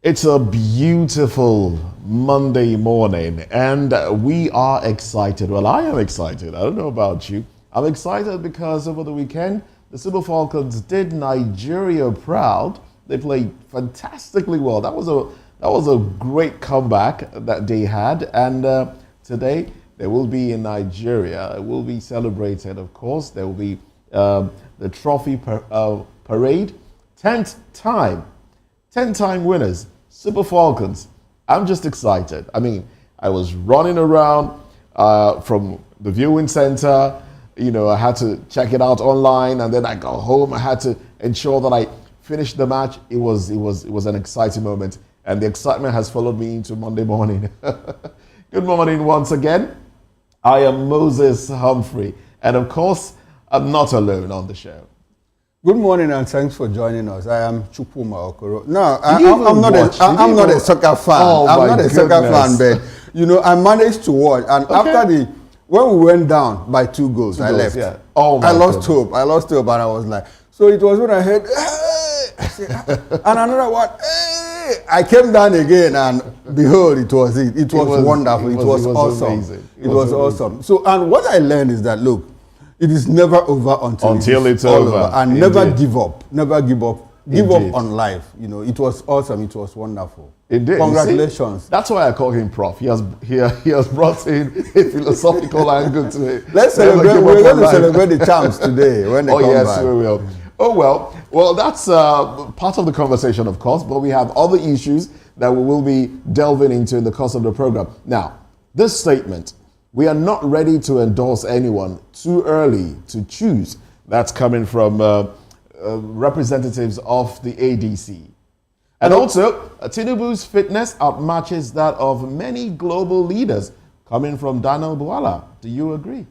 It's a beautiful Monday morning, and we are excited. Well, I am excited. I don't know about you. I'm excited because over the weekend, the Super Falcons did Nigeria proud. They played fantastically well. That was a great comeback that they had, and today they will be in Nigeria. It will be celebrated, of course. There will be the trophy parade. 10-time winners, Super Falcons. I'm just excited. I mean, I was running around from the viewing center. You know, I had to check it out online, and then I got home. I had to ensure that I finished the match. It was an exciting moment, and the excitement has followed me into Monday morning. Good morning once again. I am Moses Humphrey, and of course, I'm not alone on the show. Good morning and thanks for joining us. I am Chupuma Okoro. No, I'm not a soccer fan. Oh, I'm not a goodness. soccer fan, but you know, I managed to watch. And after when we went down by 2 goals, I left. Yeah. Oh my I lost hope, and I was like, so it was when I heard, hey! I said, and another one, hey! I came down again, and behold, it was wonderful. It was awesome. Amazing. It was awesome. So, and what I learned is that, look, it is never over until it's over. And never give up. Never give up. Give up on life. You know, it was awesome. It was wonderful. It did. Congratulations. That's why I call him Prof. He has brought in a philosophical angle to it. Let's celebrate. We're going to celebrate the champs today when they come yes, back. we will. Oh well, that's part of the conversation, of course. But we have other issues that we will be delving into in the course of the program. Now, this statement. We are not ready to endorse anyone too early to choose. That's coming from representatives of the ADC. And also, Tinuu's fitness outmatches that of many global leaders, coming from Bala. Do you agree?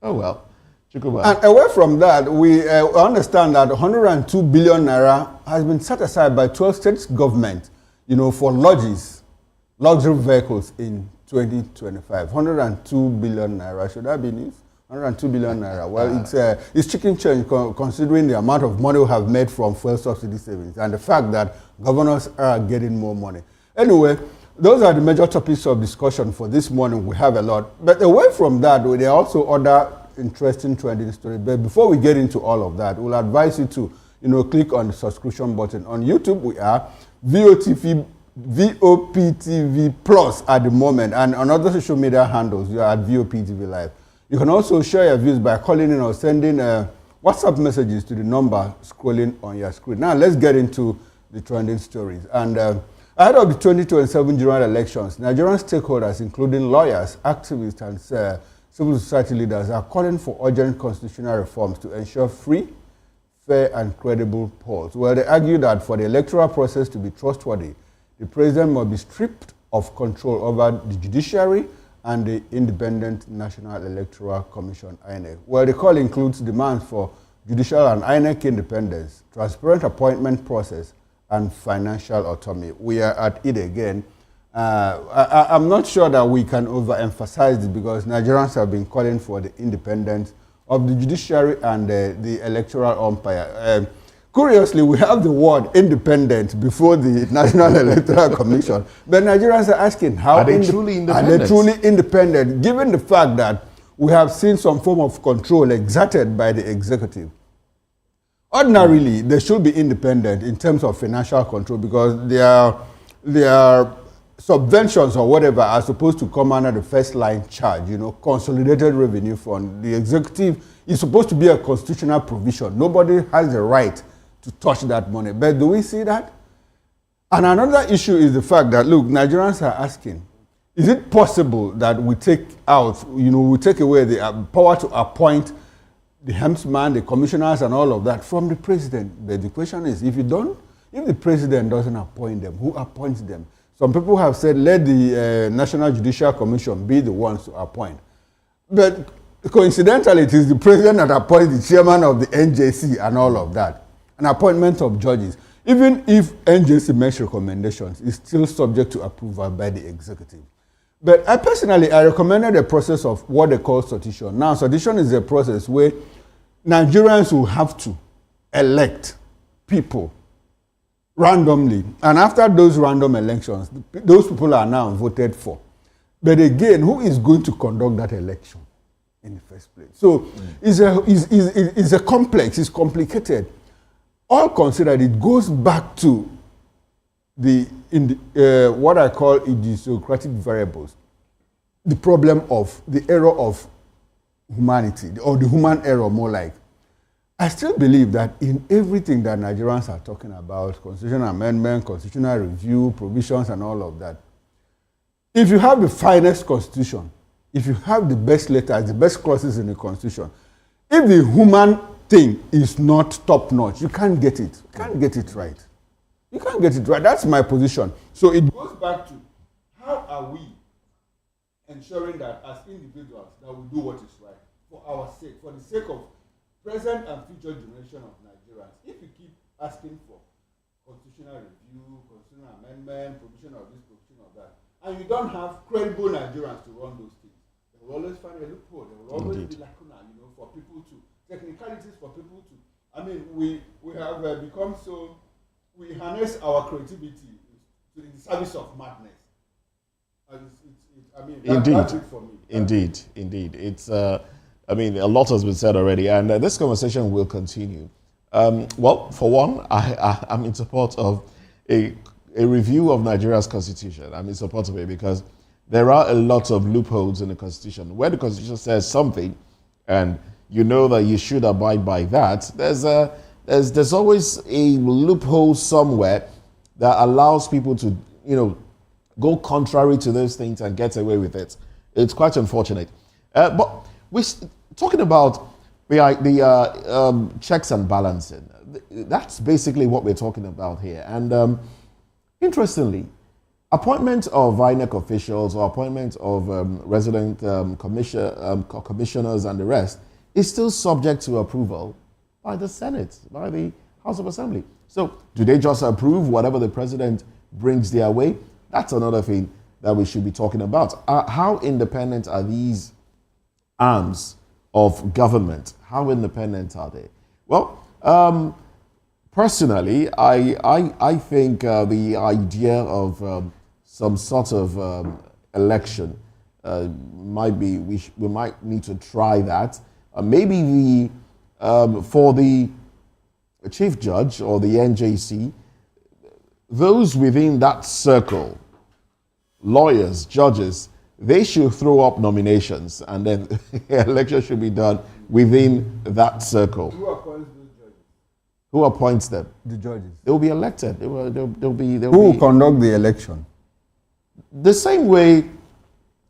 Oh well. Chukwuba. And away from that, we understand that 102 billion naira has been set aside by 12 states government, you know, for luxury vehicles in 2025, 102 billion naira. Should that be news? 102 billion naira. Well, it's chicken change considering the amount of money we have made from fuel subsidy savings and the fact that governors are getting more money. Anyway, those are the major topics of discussion for this morning. We have a lot. But away from that, there are also other interesting trending stories. But before we get into all of that, we'll advise you to, you know, click on the subscription button. On YouTube, we are VOPTV Plus at the moment, and on other social media handles, you are at VOPTV Live. You can also share your views by calling in or sending WhatsApp messages to the number scrolling on your screen. Now, let's get into the trending stories. And ahead of the 2027 general elections, Nigerian stakeholders, including lawyers, activists, and civil society leaders, are calling for urgent constitutional reforms to ensure free, fair, and credible polls. Well, they argue that for the electoral process to be trustworthy, the president must be stripped of control over the judiciary and the Independent National Electoral Commission, INEC. Well, the call includes demands for judicial and INEC independence, transparent appointment process, and financial autonomy. We are at it again. I'm not sure that we can overemphasize it because Nigerians have been calling for the independence of the judiciary and the electoral umpire. Curiously, we have the word independent before the National Electoral Commission, but Nigerians are asking, how are they truly independent? Are they truly independent, given the fact that we have seen some form of control exerted by the executive? Ordinarily, they should be independent in terms of financial control because their subventions or whatever are supposed to come under the first line charge, you know, consolidated revenue fund. The executive is supposed to be a constitutional provision. Nobody has the right to touch that money. But do we see that? And another issue is the fact that, look, Nigerians are asking, is it possible that we take out, you know, we take away the power to appoint the helmsman, the commissioners, and all of that from the president? But the question is, if the president doesn't appoint them, who appoints them? Some people have said, let the National Judicial Commission be the ones to appoint. But coincidentally, it is the president that appoints the chairman of the NJC and all of that. An appointment of judges. Even if NJC makes recommendations, it's still subject to approval by the executive. But I recommended a process of what they call sortition. Now, sortition is a process where Nigerians will have to elect people randomly. And after those random elections, those people are now voted for. But again, who is going to conduct that election in the first place? So it's a complex, it's complicated. All considered, it goes back to what I call idiosyncratic variables. The problem of the error of humanity, or the human error more like. I still believe that in everything that Nigerians are talking about, constitutional amendment, constitutional review, provisions and all of that, if you have the finest constitution, if you have the best letters, the best clauses in the constitution, if the human thing is not top-notch, you can't get it. You can't get it right. You can't get it right. That's my position. So it goes back to, how are we ensuring that as individuals that we do what is right for our sake, for the sake of present and future generation of Nigerians? If we keep asking for constitutional review, constitutional amendment, provision of this, provision of that, and you don't have credible Nigerians to run those things, they will always find a loophole. There will always be lacuna, for people to, technicalities for people to. I mean, we have become so, we harness our creativity to the service of madness. That's it for me. Indeed. It's, a lot has been said already, and this conversation will continue. Well, for one, I'm in support of a review of Nigeria's constitution. I'm in support of it because there are a lot of loopholes in the constitution. Where the constitution says something, and you know that you should abide by that, there's always a loophole somewhere that allows people to, go contrary to those things and get away with it. It's quite unfortunate. But we're talking about the checks and balancing. That's basically what we're talking about here. And interestingly, appointment of INEC officials or appointment of resident commissioners and the rest is still subject to approval by the Senate, by the House of Assembly. So do they just approve whatever the president brings their way? That's another thing that we should be talking about. How independent are these arms of government? How independent are they? Well, personally, I think the idea of some sort of election might be, we might need to try that. Maybe for the chief judge or the NJC, those within that circle, lawyers, judges, they should throw up nominations, and then election should be done within that circle. Who appoints those judges? Who appoints them? The judges. They will be elected. Who will conduct the election? The same way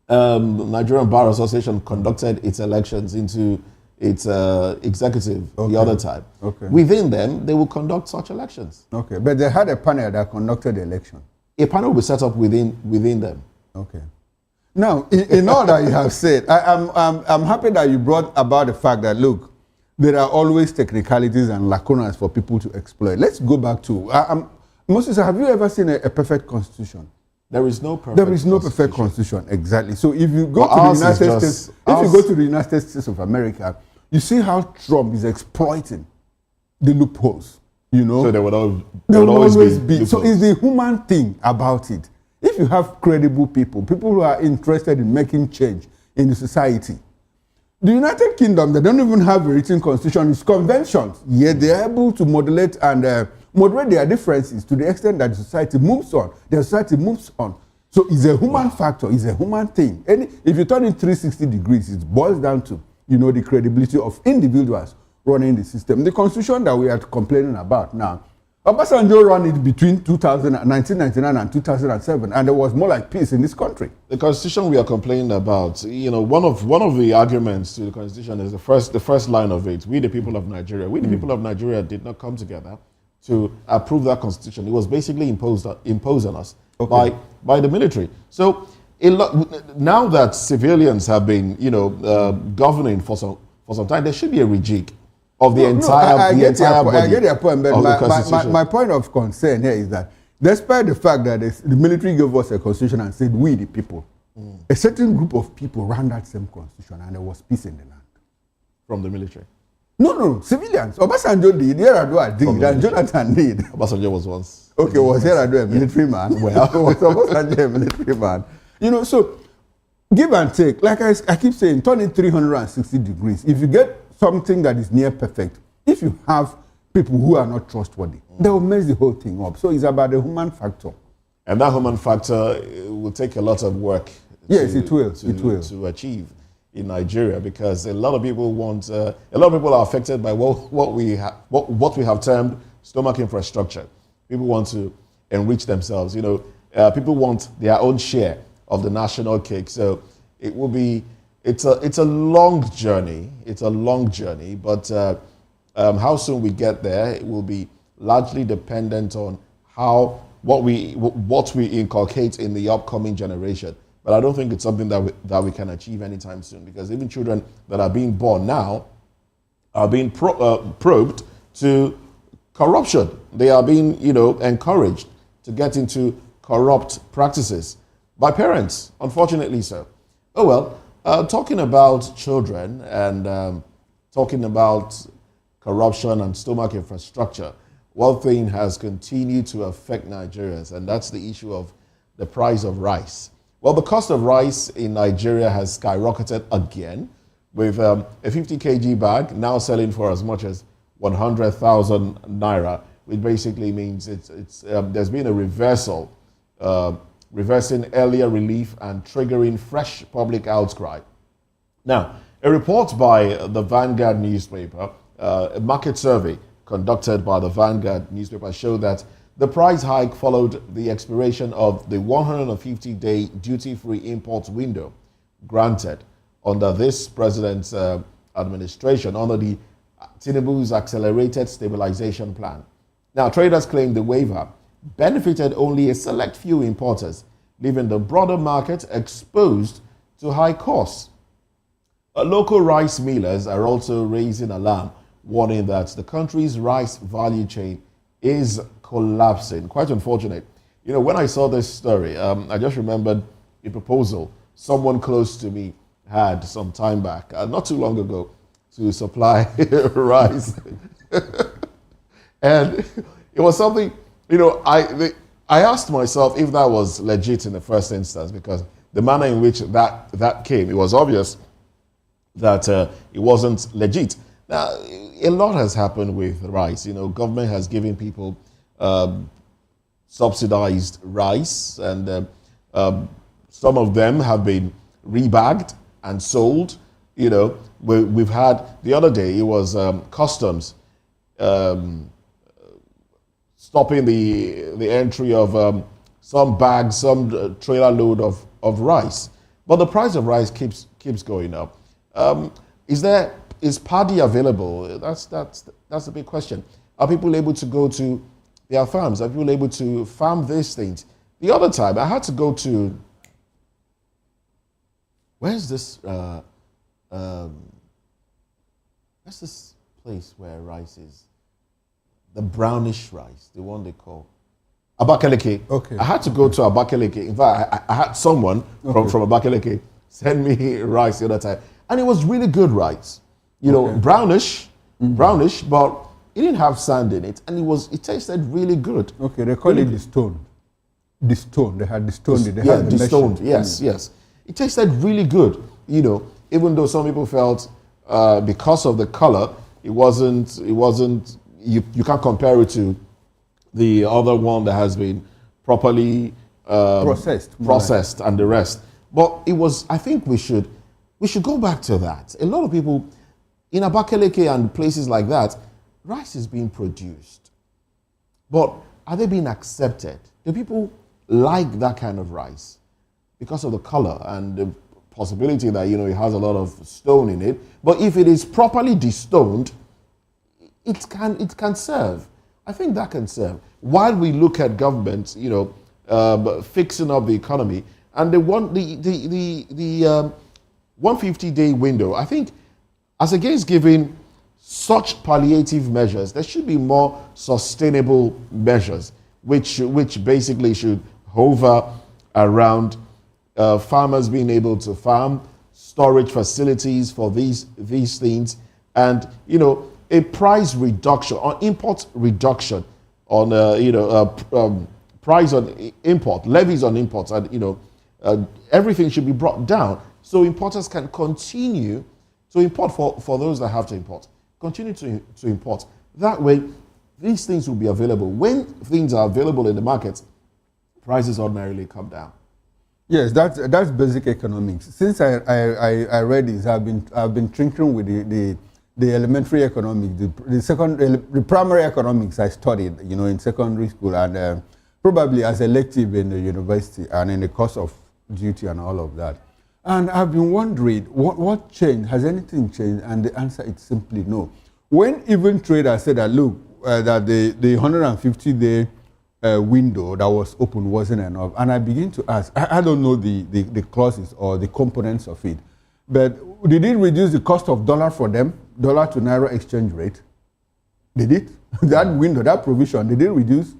Nigerian Bar Association conducted its elections into its executive the other time. Okay. Within them, they will conduct such elections. Okay, but they had a panel that conducted the election. A panel will be set up within them. Okay. Now, in all that you have said, I'm happy that you brought about the fact that, look, there are always technicalities and lacunas for people to exploit. Let's go back to, Moses, have you ever seen a perfect constitution? There is no perfect There is no perfect constitution, exactly. So if you go to the United States, if you go to the United States of America, you see how Trump is exploiting the loopholes, So there would always be. loopholes. So it's the human thing about it. If you have credible people who are interested in making change in the society, the United Kingdom, they don't even have a written constitution, it's conventions, yet they're able to modulate and moderate their differences to the extent that the society moves on. The society moves on. So it's a human factor, it's a human thing. And if you turn it 360 degrees, it boils down to, the credibility of individuals running the system. The constitution that we are complaining about now, Obasanjo ran it between 1999 and 2007, and there was more like peace in this country. The constitution we are complaining about, one of the arguments to the constitution is the first line of it. We, the people of Nigeria, the people of Nigeria did not come together to approve that constitution. It was basically imposed on us by the military. So now that civilians have been, governing for some time, there should be a rejig of the entire body. I get your point, but my point of concern here is that despite the fact that the military gave us a constitution and said we the people, a certain group of people ran that same constitution and there was peace in the land. From the military? No, civilians. Obasanjo did, Yar'Adua did, and Jonathan did. Obasanjo was once. Okay, was Yar'Adua a military man? Well, was Obasanjo a military man? You know, so give and take. Like I keep saying, turn it 360 degrees. If you get something that is near perfect, if you have people who are not trustworthy, they will mess the whole thing up. So it's about the human factor. And that human factor will take a lot of work. Yes, it will. To achieve in Nigeria, because a lot of people are affected by what we have termed stomach infrastructure. People want to enrich themselves. You know, people want their own share of the national cake. So it's a long journey. It's a long journey, but how soon we get there, it will be largely dependent on what we inculcate in the upcoming generation. But I don't think it's something that we can achieve anytime soon, because even children that are being born now are being probed to corruption. They are being, encouraged to get into corrupt practices by parents, unfortunately so. Oh well, talking about children and talking about corruption and stomach infrastructure, one thing has continued to affect Nigerians, and that's the issue of the price of rice. Well, the cost of rice in Nigeria has skyrocketed again, with a 50 kg bag now selling for as much as 100,000 naira, which basically means there's been a reversal, reversing earlier relief and triggering fresh public outcry. Now, a report by the Vanguard newspaper, a market survey conducted by the Vanguard newspaper, showed that the price hike followed the expiration of the 150-day duty-free import window granted under this president's administration, under the Tinuu's accelerated stabilization plan. Now, traders claim the waiver benefited only a select few importers, leaving the broader market exposed to high costs. Local rice millers are also raising alarm, warning that the country's rice value chain is collapsing. Quite unfortunate. You know, when I saw this story, I just remembered a proposal someone close to me had some time back, not too long ago, to supply rice. And it was something, I asked myself if that was legit in the first instance, because the manner in which that came, it was obvious that it wasn't legit. Now, a lot has happened with rice. Government has given people subsidized rice, and some of them have been rebagged and sold. We've had, the other day, it was customs stopping the entry of some bags, some trailer load of rice. But the price of rice keeps going up. Is paddy available? That's a big question. Are people able to go to their farms? Are people able to farm these things? The other time, I had to go to, where's this place where rice is? The brownish rice, the one they call Abakaliki. Okay. I had to go to Abakaliki. In fact, I had someone from Abakaliki send me rice the other time, and it was really good rice. Brownish, but it didn't have sand in it, and it tasted really good. Okay, they call it the stone. The stone. They had the stone. The stone. Yes. It tasted really good. Even though some people felt because of the color, it wasn't. You can't compare it to the other one that has been properly processed and the rest. But it was. I think we should go back to that. A lot of people in Abakaliki and places like that, rice is being produced. But are they being accepted? Do people like that kind of rice because of the color and the possibility that, it has a lot of stone in it? But if it is properly destoned, it can serve. I think that can serve. While we look at government, fixing up the economy, and the 150-day window, I think, as against giving such palliative measures, there should be more sustainable measures, which basically should hover around farmers being able to farm, storage facilities for these things, And, a price reduction or import reduction on, price on import, levies on imports, and, everything should be brought down so importers can continue to import for those that have to import. Continue to import. That way, these things will be available. When things are available in the market, prices ordinarily come down. Yes, that's basic economics. Since I read this, I've been tinkering with the elementary economics, the primary economics I studied, in secondary school, and probably as elective in the university and in the course of duty and all of that. And I've been wondering, what changed? Has anything changed? And the answer is simply no. When even traders said that, look, that the 150-day window that was open wasn't enough, and I begin to ask, I don't know the clauses or the components of it, but did it reduce the cost of dollar for them, dollar to naira exchange rate? Did it? That window, that provision, did it reduce?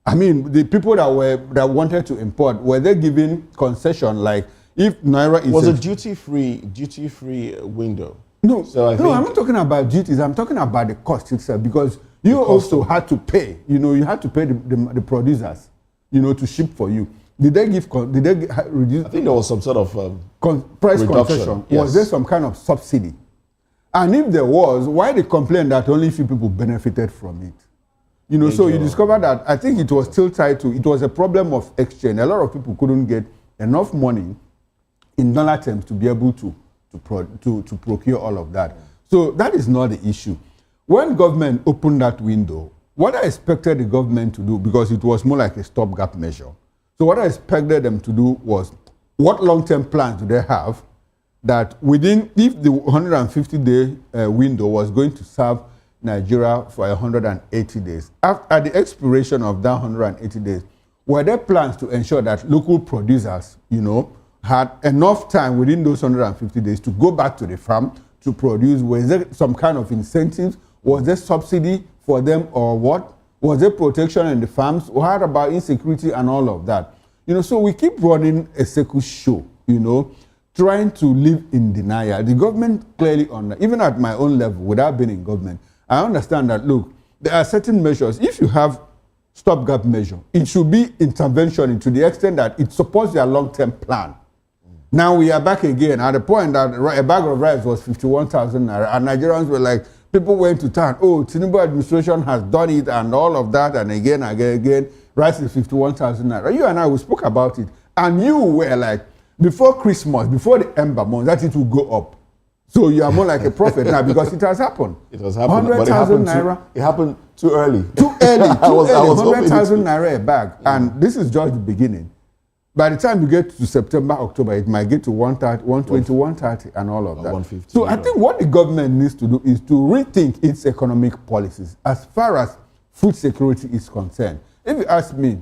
I mean, the people that wanted to import, were they given concession, like if naira is... Was a duty-free window? No, so I'm not talking about duties, I'm talking about the cost itself, because you also had to pay, you had to pay the producers, to ship for you. Did they reduce? I think there was some sort of price reduction. Concession. Yes. Was there some kind of subsidy? And if there was, why they complain that only few people benefited from it? So you discover that I think it was still tied to, it was a problem of exchange. A lot of people couldn't get enough money in dollar terms to be able to procure all of that. So that is not the issue. When government opened that window, what I expected the government to do, because it was more like a stopgap measure, so what I expected them to do was, what long-term plans do they have that within, if the 150-day window was going to serve Nigeria for 180 days, at the expiration of that 180 days, were there plans to ensure that local producers, had enough time within those 150 days to go back to the farm to produce? Was there some kind of incentives? Was there subsidy for them, or what? Was there protection in the farms? What about insecurity and all of that? So we keep running a circus show, trying to live in denial. The government clearly, even at my own level, without being in government, I understand that, look, there are certain measures. If you have stopgap measure, it should be intervention to the extent that it supports their long-term plan. Now we are back again at the point that a bag of rice was 51,000 naira, and Nigerians were like, people went to town, Tinubu administration has done it and all of that, and again, rice is 51,000 naira. You and I, we spoke about it, and you were like, before Christmas, before the Ember month, that it will go up. So you are more like a prophet now, because it has happened. It has happened, 100,000 naira. It happened too early. Too early, 100,000 naira a bag, and this is just the beginning. By the time you get to September, October, it might get to 130, 120, 130, and all of that. 150. So I think what the government needs to do is to rethink its economic policies as far as food security is concerned. If you ask me,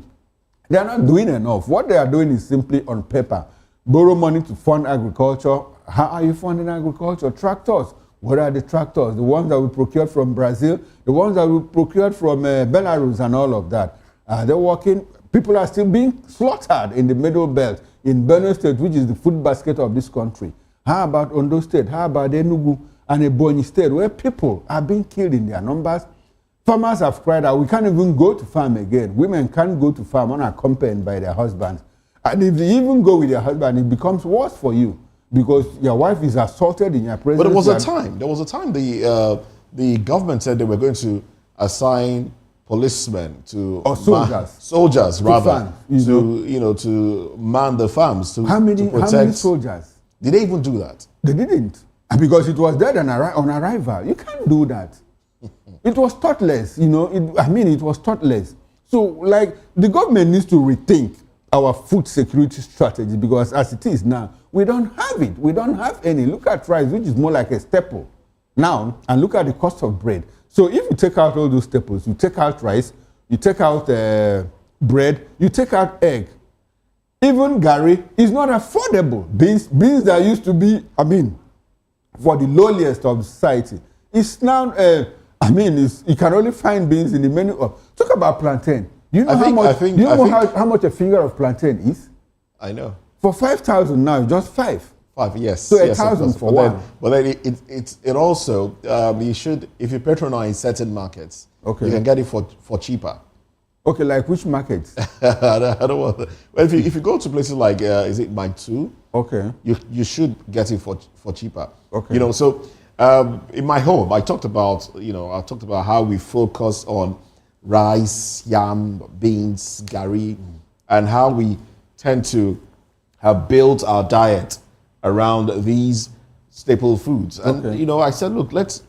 they are not doing enough. What they are doing is simply on paper. Borrow money to fund agriculture. How are you funding agriculture? Tractors. What are the tractors? The ones that we procured from Brazil, the ones that we procured from Belarus and all of that. They're working. People are still being slaughtered in the Middle Belt, in Benue State, which is the food basket of this country. How about Ondo State? How about Enugu and Ebonyi State, where people are being killed in their numbers? Farmers have cried out, we can't even go to farm again. Women can't go to farm unaccompanied by their husbands. And if they even go with their husband, it becomes worse for you, because your wife is assaulted in your presence. But there was a time the government said they were going to assign policemen to soldiers rather to man the farms to how many protect. Soldiers did they even do that? They didn't, because it was dead on arrival. You can't do that. It was thoughtless, it was thoughtless. So like the government needs to rethink our food security strategy, because as it is now, we don't have it. We don't have any. Look at rice, which is more like a staple now, and look at the cost of bread. So if you take out all those staples, you take out rice, you take out bread, you take out egg, even gari is not affordable. Beans that used to be, for the lowliest of society, it's now, you can only find beans in the menu of, talk about plantain. You know how much a finger of plantain is? I know. For 5,000 now, just 5. 5, yes. So yes, 1,000 for one. But then it also, you should, if you patronize certain markets, Okay. you can get it for cheaper. Okay, like which markets? I don't want. Well, if you go to places like, is it Mike 2? Okay. You should get it for cheaper. Okay. You know, so in my home, I talked about how we focus on rice, yam, beans, gari, and how we tend to have built our diet around these staple foods. And Okay. you know, I said, look, let's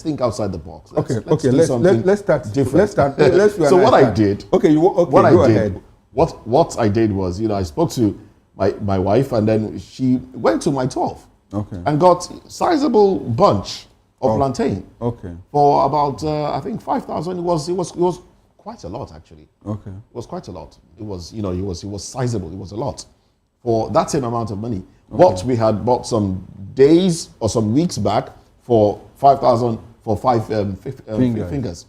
think outside the box. Let's Let's different. Let's start. Let's So what I did. Okay, What I go did. ahead. What I did was, you know, I spoke to my wife, and then she went to my 12 Okay. and got sizable bunch of plantain Okay. for about I think 5,000. It was quite a lot actually. Okay. It was quite a lot. It was, you know, it was sizable. It was a lot for that same amount of money. What we had bought some days or some weeks back for 5,000 for fingers.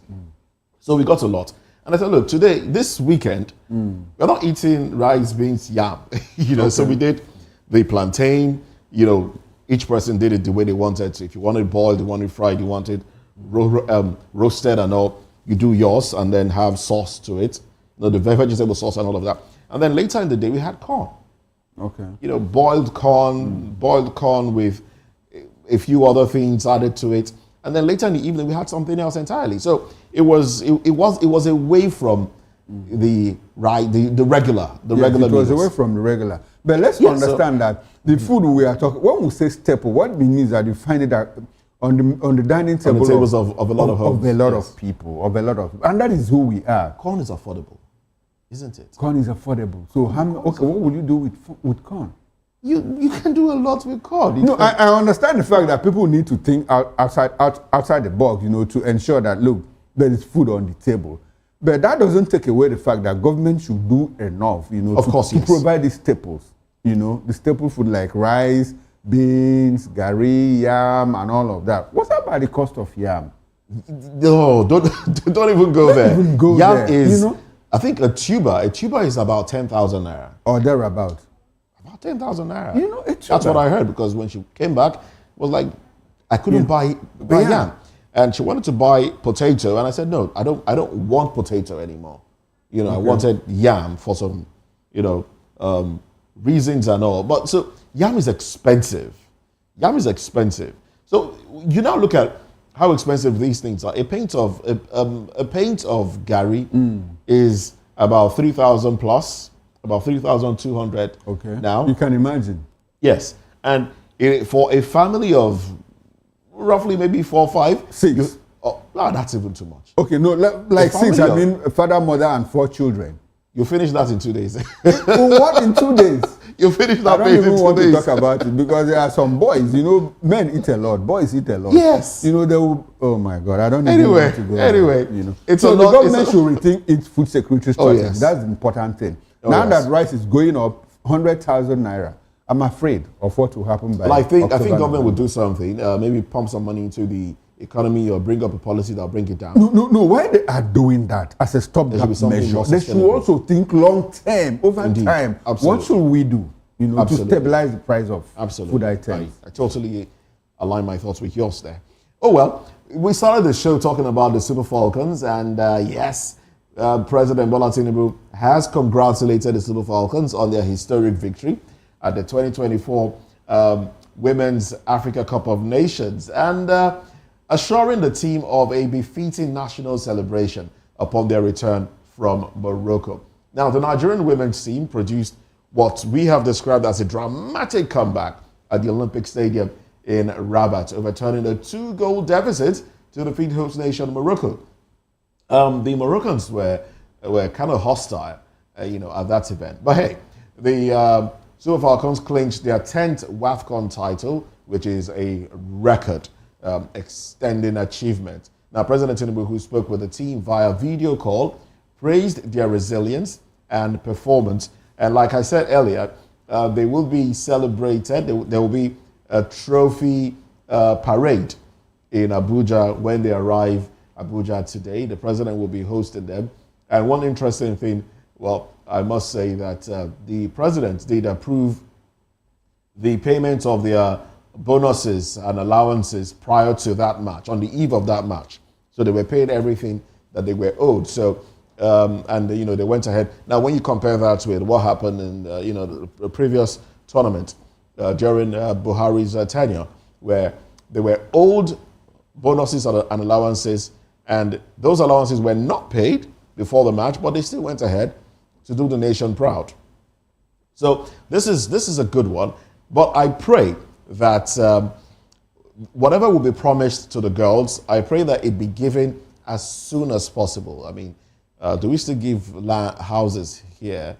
So we got a lot. And I said, look, this weekend, we're not eating rice, beans, yam. You know, so we did the plantain. You know, each person did it the way they wanted. So if you wanted boiled, you wanted fried, you wanted roasted and all, you do yours and then have sauce to it. You know, the vegetable sauce and all of that. And then later in the day, we had corn. Okay. You know, boiled corn with a few other things added to it. And then later in the evening, we had something else entirely. So it was away from the regular It was meals. away from the regular. But let's Yes, understand that the food we are talking, when we say staple, what it means that you find it on the dining table On the tables of a lot of homes. of a lot Yes. of people, and that is who we are. Corn is affordable, isn't it? Corn is affordable. So what will you do with corn? You can do a lot with corn. You No, can- I understand the fact that people need to think outside the box, you know, to ensure that, look, there is food on the table. But that doesn't take away the fact that government should do enough, you know, to provide these staples, you know, the staple food like rice, beans, gari, yam, and all of that. What's about the cost of yam? No, don't even go there. even go Yam there, is, you know? I think a tuber is about 10,000 naira. Or thereabout. About 10,000 naira. You know, it's That's what I heard, because when she came back, it was like, I couldn't buy yam. And she wanted to buy potato, and I said, no, I don't want potato anymore. You know, I wanted yam for some, you know, reasons and all. But so yam is expensive. Yam is expensive. So you now look at how expensive these things are. A pint of gari is about 3,000 plus, about 3,200. Okay. Now you can imagine. Yes, and for a family of roughly maybe 4 or 5, 6. That's even too much. Okay, no, like 6. I family mean, a father, mother, and 4 children. You finish that in 2 days. What in 2 days? You finish I that don't in even 2 want days. to talk about it because there are some boys, you know, men eat a lot, boys eat a lot. Yes. You know, they will, oh my God, I don't even want to go. Anyway, you know. it's so a the lot- government it's a- should rethink its food security strategy. yes. That's the important thing. Oh, now yes. that rice is going up 100,000 naira, I'm afraid of what will happen by Well, I think October, government would November. do something. Maybe pump some money into the economy or bring up a policy that'll bring it down. No. Why they are doing that as a There stopgap should be something measure? more They should sustainable. also think long term, over Indeed. time. Absolutely. What should we do, you know, Absolutely. to stabilize the price of Absolutely. food items? I totally align my thoughts with yours there. Oh, well, we started the show talking about the Super Falcons, and yes, President Bala Tinuuu has congratulated the Super Falcons on their historic victory at the 2024 Women's Africa Cup of Nations, and assuring the team of a befitting national celebration upon their return from Morocco. Now, the Nigerian women's team produced what we have described as a dramatic comeback at the Olympic Stadium in Rabat, overturning a 2-goal deficit to defeat host nation Morocco. The Moroccans were kind of hostile, you know, at that event. But hey, the Super Falcons clinched their 10th WAFCON title, which is a record extending achievement. Now, President Tinuuu, who spoke with the team via video call, praised their resilience and performance. And like I said earlier, they will be celebrated. There will be a trophy parade in Abuja when they arrive Abuja today. The president will be hosting them. And one interesting thing, well, I must say that the president did approve the payment of their bonuses and allowances prior to that match, on the eve of that match. So they were paid everything that they were owed. So, and they went ahead. Now, when you compare that with what happened in the previous tournament during Buhari's tenure, where they were owed bonuses and allowances, and those allowances were not paid before the match, but they still went ahead to do the nation proud. So this is a good one. But I pray that whatever will be promised to the girls, I pray that it be given as soon as possible. I mean, do we still give houses here?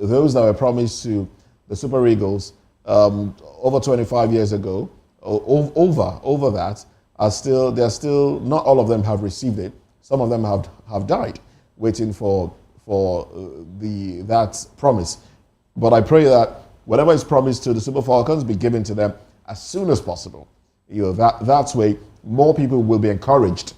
Those that were promised to the Super Eagles over 25 years ago, over that, not all of them have received it. Some of them have died waiting for that promise. But I pray that whatever is promised to the Super Falcons be given to them as soon as possible. That's way more people will be encouraged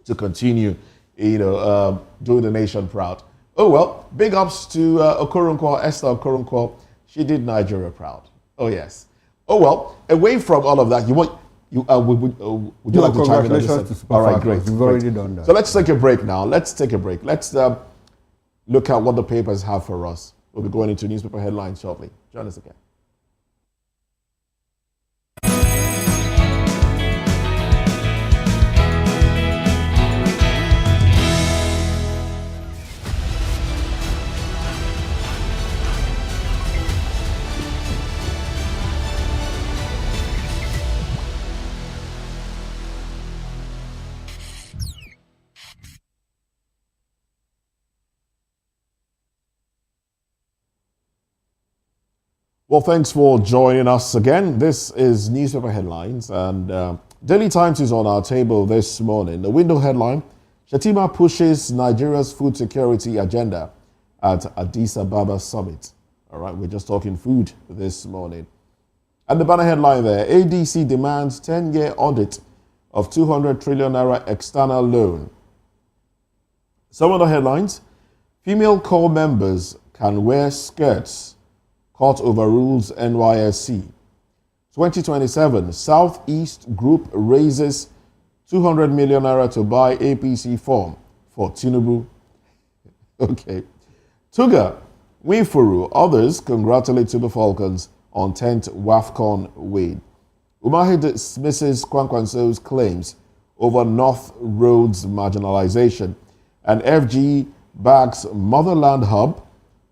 to continue, doing the nation proud. Oh well, big ups to Okoronkwo, Esther Okoronkwo. She did Nigeria proud. Oh yes. Oh well, away from all of that, would you like to chime in on this? All right, great. You've already done that. So let's take a break now. Let's look at what the papers have for us. We'll be going into newspaper headlines shortly. Join us again. Well, thanks for joining us again. This is Newspaper Headlines, and Daily Times is on our table this morning. The window headline, Shatima pushes Nigeria's food security agenda at Addis Ababa summit. All right, we're just talking food this morning. And the banner headline there, ADC demands 10-year audit of 200 trillion naira external loan. Some of the headlines, female corps members can wear skirts. Court overrules NYSC. 2027, Southeast Group raises 200 million naira to buy APC form for Tinuuu. Okay. Tuga, Winfuru, others congratulate Super Falcons on 10th WAFCON win. Umahi dismisses Kwankwanso's claims over North Roads marginalization. And FG backs Motherland Hub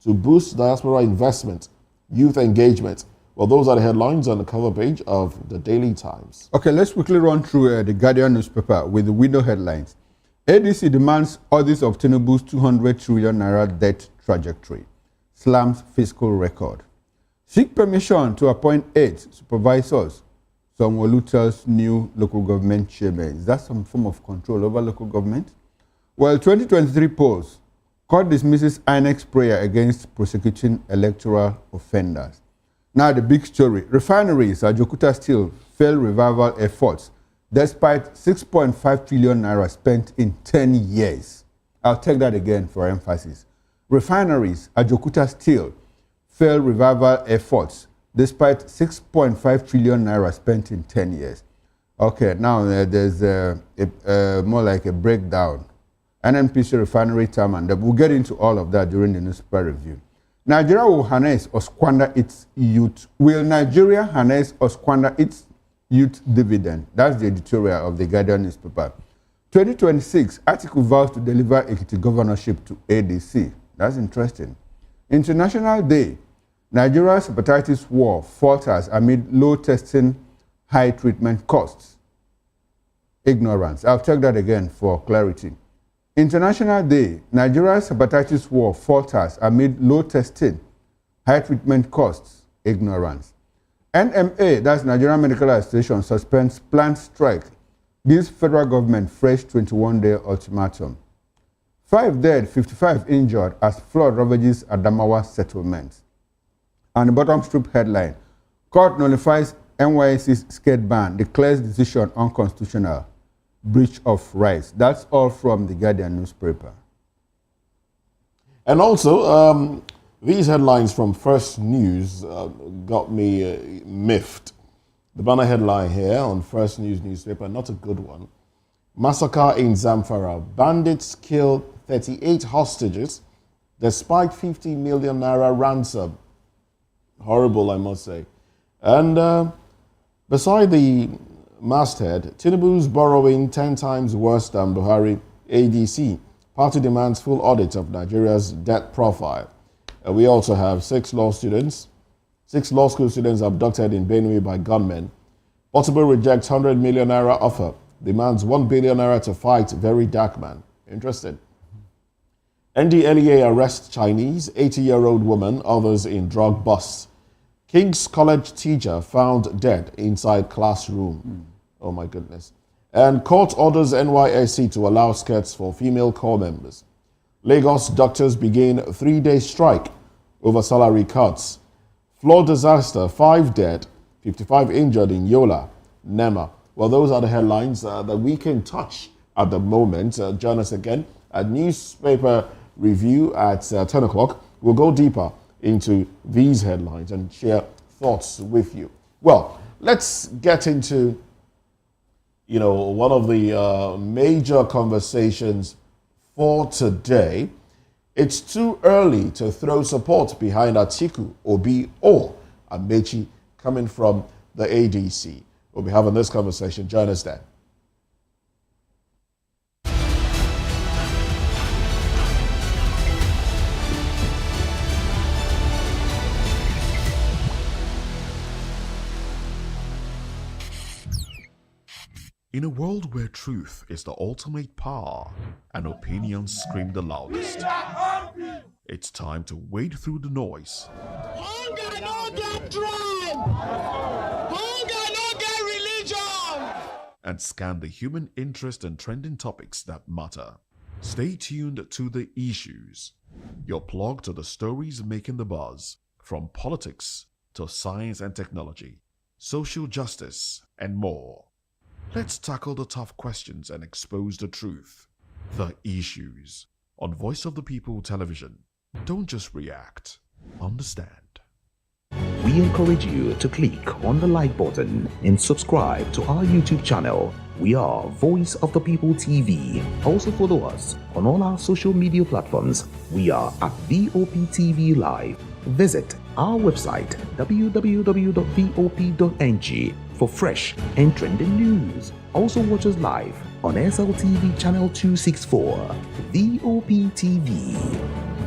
to boost diaspora investment. Youth engagement. Well, those are the headlines on the cover page of the Daily Times. Okay, let's quickly run through the Guardian newspaper with the window headlines. ADC demands audits of Tinubu's 200 trillion naira debt trajectory. Slams fiscal record. Seek permission to appoint 8 supervisors. Sanwo-Olu tells new local government chairman. Is that some form of control over local government? Well, 2023 polls. Court dismisses INEC's prayer against prosecuting electoral offenders. Now the big story. Refineries at Jokuta Steel failed revival efforts despite 6.5 trillion naira spent in 10 years. I'll take that again for emphasis. Refineries at Jokuta Steel failed revival efforts despite 6.5 trillion naira spent in 10 years. Okay, now there's more like a breakdown. NNPC refinery chairman. We'll get into all of that during the newspaper review. Nigeria will harness or squander its youth. Will Nigeria harness or squander its youth dividend? That's the editorial of the Guardian newspaper. 2026, Atiku vows to deliver Ekiti governorship to ADC. That's interesting. International Day. Nigeria's hepatitis war falters amid low testing, high treatment costs. Ignorance. I'll take that again for clarity. International Day, Nigeria's hepatitis war falters amid low testing, high treatment costs, ignorance. NMA, that's Nigerian Medical Association, suspends planned strike, gives federal government fresh 21-day ultimatum. 5 dead, 55 injured as flood ravages Adamawa settlement. And the bottom strip headline, court nullifies NYSC's skate ban, declares decision unconstitutional. Breach of rights. That's all from the Guardian newspaper. And also, These headlines from First News got me miffed. The banner headline here on First News newspaper, not a good one. Massacre in Zamfara. Bandits kill 38 hostages despite 50 million naira ransom. Horrible, I must say. And beside the masthead, Tinuu's borrowing 10 times worse than Buhari ADC. Party demands full audit of Nigeria's debt profile. We also have 6 law school students abducted in Benue by gunmen. Portable rejects 100 million naira offer. Demands 1 billion naira to fight very dark man. Interested? NDLEA arrests Chinese 80-year-old woman, others in drug busts. King's College teacher found dead inside classroom. Oh my goodness. And court orders NYSC to allow skirts for female corps members. Lagos doctors begin 3-day strike over salary cuts. Flood disaster, 5 dead, 55 injured in Yola, Nema. Well, those are the headlines that we can touch at the moment. Join us again at Newspaper Review at 10 o'clock. We'll go deeper into these headlines and share thoughts with you. Well, let's get into, one of the major conversations for today. It's too early to throw support behind Atiku, Obi, or Amaechi coming from the ADC. We'll be having this conversation. Join us then. In a world where truth is the ultimate power and opinions scream the loudest, it's time to wade through the noise. Hunger no get tribe! Hunger no get religion! And scan the human interest and trending topics that matter. Stay tuned to The Issues, your plug to the stories making the buzz, from politics to science and technology, social justice, and more. Let's tackle the tough questions and expose the truth. The Issues on Voice of the People Television. Don't just react, understand. We encourage you to click on the like button and subscribe to our YouTube channel. We are Voice of the People TV. Also follow us on all our social media platforms. We are at VOPTV Live. Visit our website www.vop.ng for fresh and trending news. Also watch us live on SLTV channel 264, VOPTV,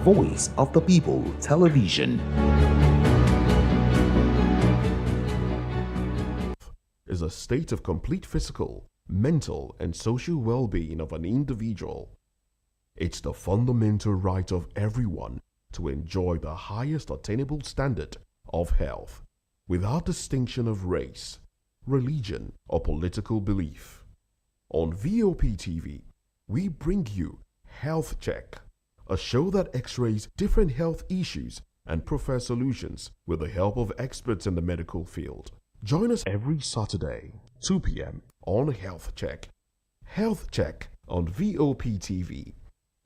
Voice of the People Television. Is a state of complete physical, mental, and social well-being of an individual. It's the fundamental right of everyone to enjoy the highest attainable standard of health, without distinction of race, religion, or political belief. On VOP TV, we bring you Health Check, a show that x-rays different health issues and provides solutions with the help of experts in the medical field. Join us every Saturday, 2 p.m. on Health Check. Health Check on VOP TV.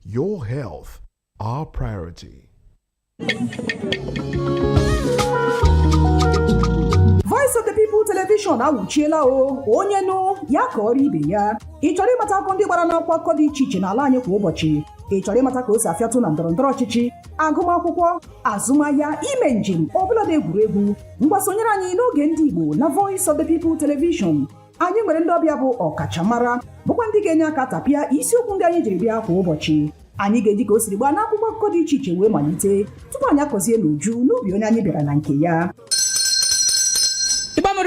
Your health, our priority. Voice of the People Television awuchiela onye nụ ya ka ọrụ ibe ya. Ị chọrọ ịmata akụkọ ndị gbara n'akwụkwọ akụkọ dị iche iche n'ala anyị kwa ụbọchị. Ị chọrọ ịmata ka o si afịatụ na ndọrọndọrọ ọchịchị, agụmakwụkwọ, azụmahịa, ime njem, ọbụla dị egwuregwu. Mgbasonyere anyị n'oge ndị Igbo na Voice of the People Television. Anyị nwere ndị ọbịa bụ ọkachamara, bụkwa ndị ga-enye aka tapịa isiokwu ndị anyị jiri bịa kwa ụbọchị. Anyị ga-eji ka o siri gbaa n'akwụkwọ akụkọ dị iche iche wee malite tupu anyị akọzie n'uju n'ubi onye anyị bịara na nke ya.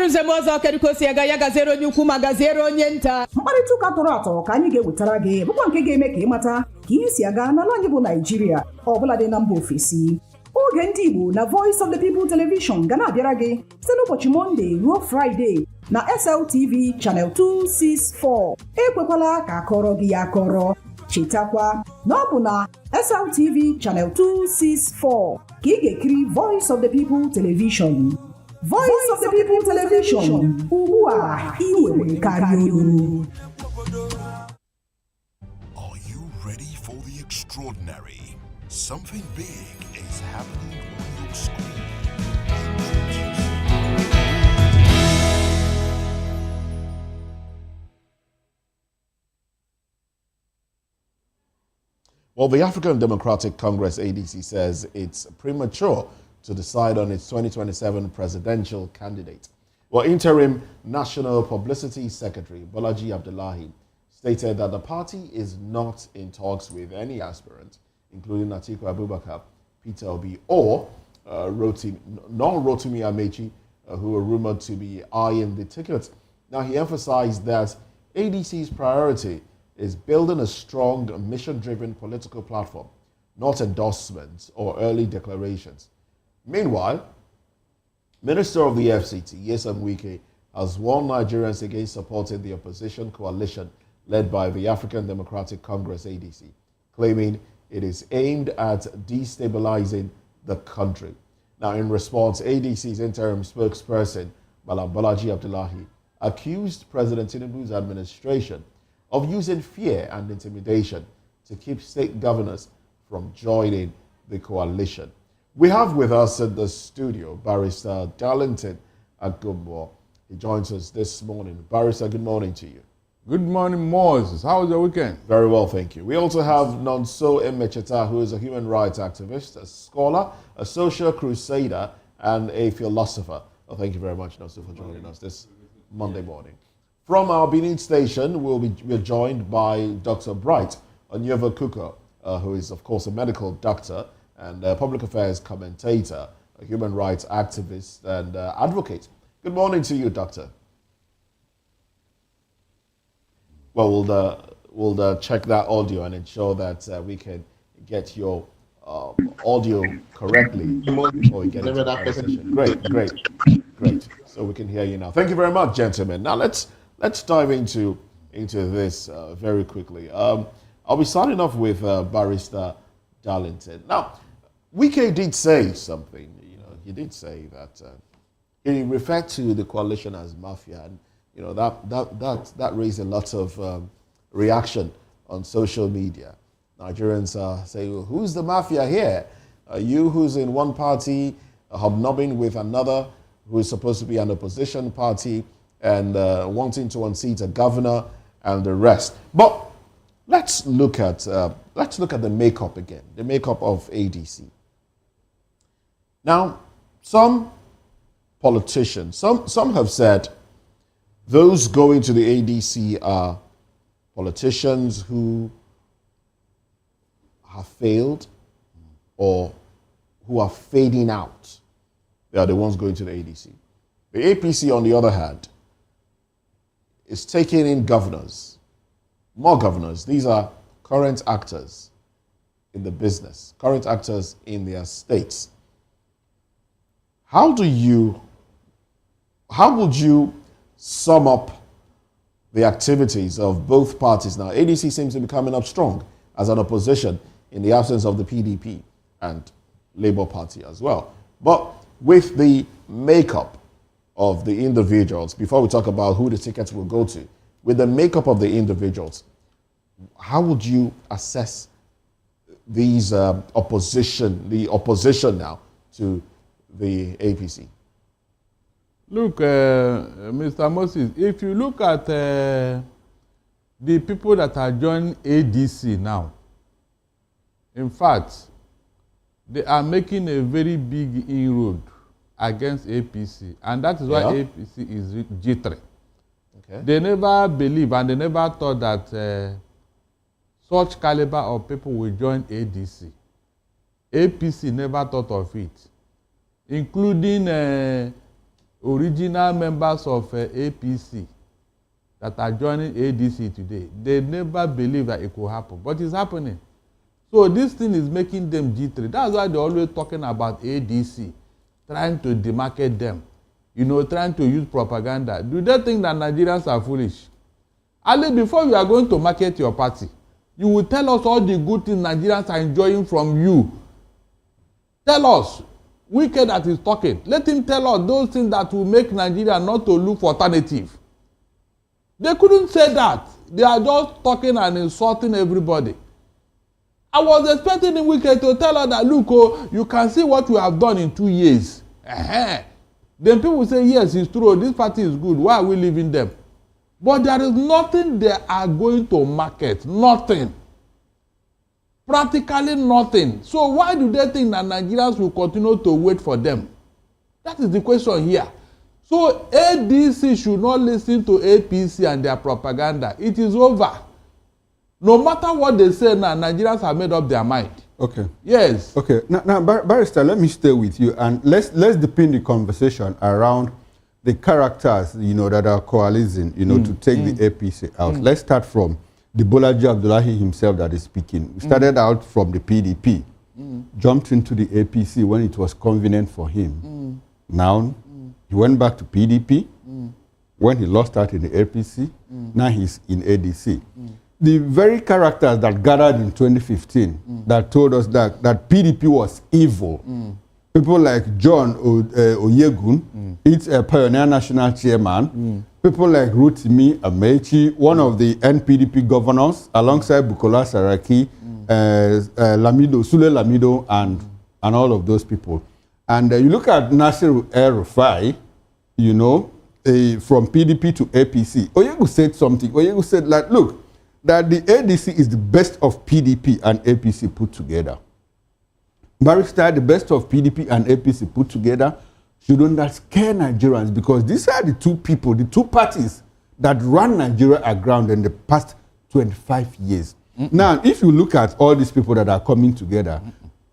Nze m ọzọ kedụkosi ya gaziere onye ukwu ma gaziere onye nta. Mkparịta ụka tọrọ atọ ka anyị ga-ewetara gị bụkwa nke ga-eme ka ị mata ka ihe si aga n'ala anyị bụ Naịjirịa ọbụla dị na mba ofesi. Oge ndị Igbo na Voice of the People Television ga na-abịara gị site n'ụbọchị Mọnde ruo Fraịde na SLTV channel 264. Ekwekwala ka akọrọ gị ya akọrọ. Chetakwa na ọ bụ na SLTV channel 264 ka ị ga-ekiri Voice of the People Television. Voice of the People Television. Ugbu a iwere karịa olu. Are you ready for the extraordinary? Something big is happening on your screen. Well, the African Democratic Congress, ADC, says it's premature to decide on its 2027 presidential candidate. Well, interim National Publicity Secretary Balaji Abdullahi stated that the party is not in talks with any aspirant, including Atiku Abubakar, Peter Obi, or Rotimi Amaechi, who are rumored to be eyeing the ticket. Now, he emphasized that ADC's priority is building a strong, mission-driven political platform, not endorsements or early declarations. Meanwhile, Minister of the FCT, Nyesom Wike, has warned Nigerians against supporting the opposition coalition led by the African Democratic Congress, ADC, claiming it is aimed at destabilizing the country. Now, in response, ADC's interim spokesperson, Balaji Abdullahi, accused President Tinuu's administration of using fear and intimidation to keep state governors from joining the coalition. We have with us in the studio Barrister Darlington Agumbo. He joins us this morning. Barrister, good morning to you. Good morning, Moses. How was your weekend? Very well, thank you. We also have Nonso Emecheta, who is a human rights activist, a scholar, a social crusader, and a philosopher. Well, thank you very much, Nonso, for joining us this Monday morning. From our Benin station, we're joined by Dr. Bright Onyeva Kuko, who is, of course, a medical doctor and a public affairs commentator, a human rights activist and advocate. Good morning to you, Doctor. Well, we'll check that audio and ensure that we can get your audio correctly before we get into the conversation. Great. So we can hear you now. Thank you very much, gentlemen. Now let's dive into this very quickly. I'll be starting off with Barrister Darlington. Now, Wike did say something. He did say that he referred to the coalition as mafia, and that raised a lot of reaction on social media. Nigerians are saying, well, who's the mafia here? You who's in one party hobnobbing with another who is supposed to be an opposition party and wanting to unseat a governor and the rest. But let's look at the makeup again, the makeup of ADC. Now, some politicians, some have said those going to the ADC are politicians who have failed or who are fading out. They are the ones going to the ADC. The APC, on the other hand, is taking in governors, more governors. These are current actors in the business, current actors in their states. How would you sum up the activities of both parties now? ADC seems to be coming up strong as an opposition in the absence of the PDP and Labour Party as well. But with the makeup of the individuals, before we talk about who the tickets will go to, with the makeup of the individuals, how would you assess these the opposition now to the APC? Look, Mr. Moses, if you look at the people that are joining ADC now, in fact, they are making a very big inroad against APC, and that is why APC is jittery. Okay. They never believe and they never thought that such caliber of people will join ADC. APC never thought of it, including original members of APC that are joining ADC today. They never believed that it could happen, but it's happening. So this thing is making them jittery. That's why they're always talking about ADC, trying to demarcate them, trying to use propaganda. Do they think that Nigerians are foolish? Ali, before you are going to market your party, you will tell us all the good things Nigerians are enjoying from you. Tell us. Wike that is talking, let him tell us those things that will make Nigeria not to look for alternative. They couldn't say that. They are just talking and insulting everybody. I was expecting the weekend to tell her that, look, oh, you can see what you have done in 2 years. Then people will say, yes, it's true, this party is good, why are we leaving them? But there is nothing they are going to market, nothing. Practically nothing. So why do they think that Nigerians will continue to wait for them? That is the question here. So ADC should not listen to APC and their propaganda. It is over. No matter what they say now, Nigerians have made up their mind. Okay. Yes. Okay. Now, Barrister, let me stay with you and let's deepen the conversation around the characters, that are coalescing, to take the APC out. Let's start from the Bolaji Abdullahi himself that is speaking. We started out from the PDP, jumped into the APC when it was convenient for him. Now, he went back to PDP when he lost out in the APC. Now he's in ADC. The very characters that gathered in 2015 that told us that PDP was evil. People like John Oyegun, it's a Pioneer National Chairman. People like Rotimi Amaechi, one of the NPDP governors, alongside Bukola Saraki, Sule Lamido, and all of those people. And you look at Nasir El-Rufai, from PDP to APC. Oyegu said something. Oyegu said, like, look, that the ADC is the best of PDP and APC put together. Barrister, the best of PDP and APC put together shouldn't that scare Nigerians, because these are the two people, the two parties that ran Nigeria aground in the past 25 years. Now, if you look at all these people that are coming together,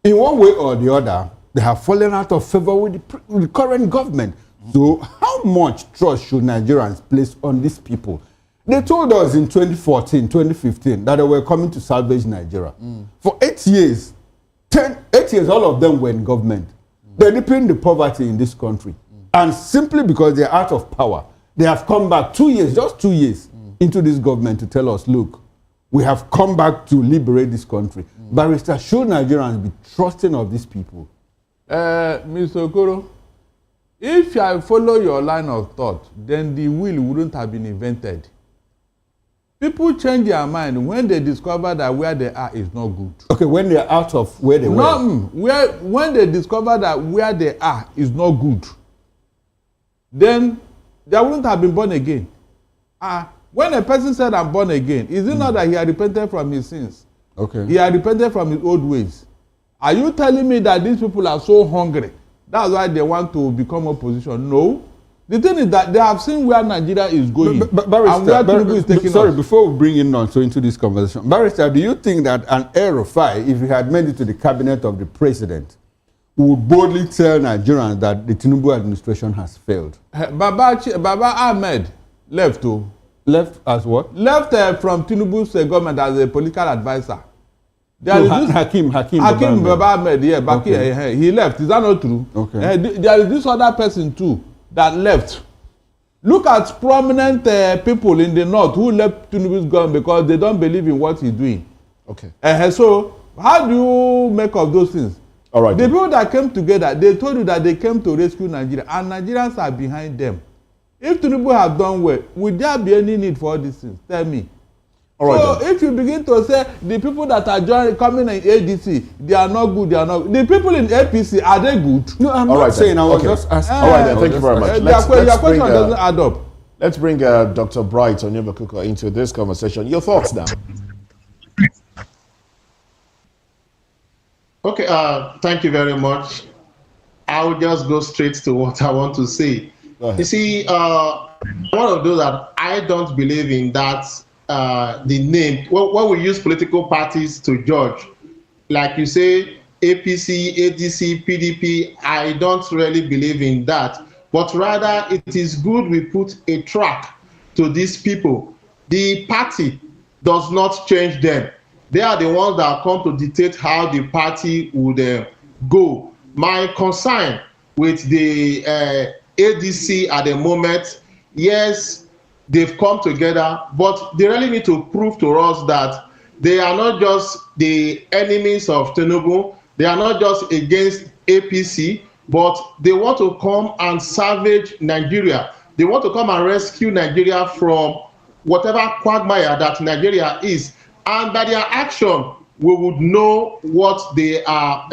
in one way or the other, they have fallen out of favor with the current government. So how much trust should Nigerians place on these people? They told us in 2014, 2015 that they were coming to salvage Nigeria. For 8 years, 8 years, all of them were in government. They're deepening the poverty in this country. And simply because they're out of power, they have come back 2 years, just 2 years, into this government to tell us, look, we have come back to liberate this country. Barrister, should Nigerians be trusting of these people? Mr. Okoro, if I follow your line of thought, then the will wouldn't have been invented. People change their mind when they discover that where they are is not good. Okay, when they are out of where they were. When they discover that where they are is not good, then they wouldn't have been born again. When a person said, I'm born again, is it not that he had repented from his sins? Okay. He had repented from his old ways. Are you telling me that these people are so hungry? That's why they want to become opposition? No. The thing is that they have seen where Nigeria is going. Barrister, and where Tinubu is taking us. Before we bring in into this conversation, Barrister, do you think that an El-Rufai, if he had made it to the cabinet of the president, would boldly tell Nigerians that the Tinubu administration has failed? Baba Ahmed left too. Left as what? Left from Tinubu's government as a political advisor. Hakim Baba Ahmed, yeah, back here. He left. Is that not true? Okay. There is this other person too that left. Look at prominent people in the north who left Tinubu's government because they don't believe in what he's doing. Okay. So how do you make of those things? All right. The people that came together, they told you that they came to rescue Nigeria, and Nigerians are behind them. If Tinubu have done well, would there be any need for all these things? Tell me. All right, so if you begin to say the people that are coming in ADC, they are not good, the people in APC, are they good? No, I'm not saying. I was just asking. All right, then. Thank you very much. Your question doesn't add up. Let's bring Dr. Bright Onyemakuka into this conversation. Your thoughts now. Okay, thank you very much. I will just go straight to what I want to say. You see, one of those that I don't believe in that the name, when we use political parties to judge, like you say, APC, ADC, PDP, I don't really believe in that. But rather, it is good we put a track to these people. The party does not change them. They are the ones that come to dictate how the party would go. My concern with the ADC at the moment, yes, they've come together, but they really need to prove to us that they are not just the enemies of Tinubu, they are not just against APC, but they want to come and salvage Nigeria. They want to come and rescue Nigeria from whatever quagmire that Nigeria is. And by their action, we would know what they are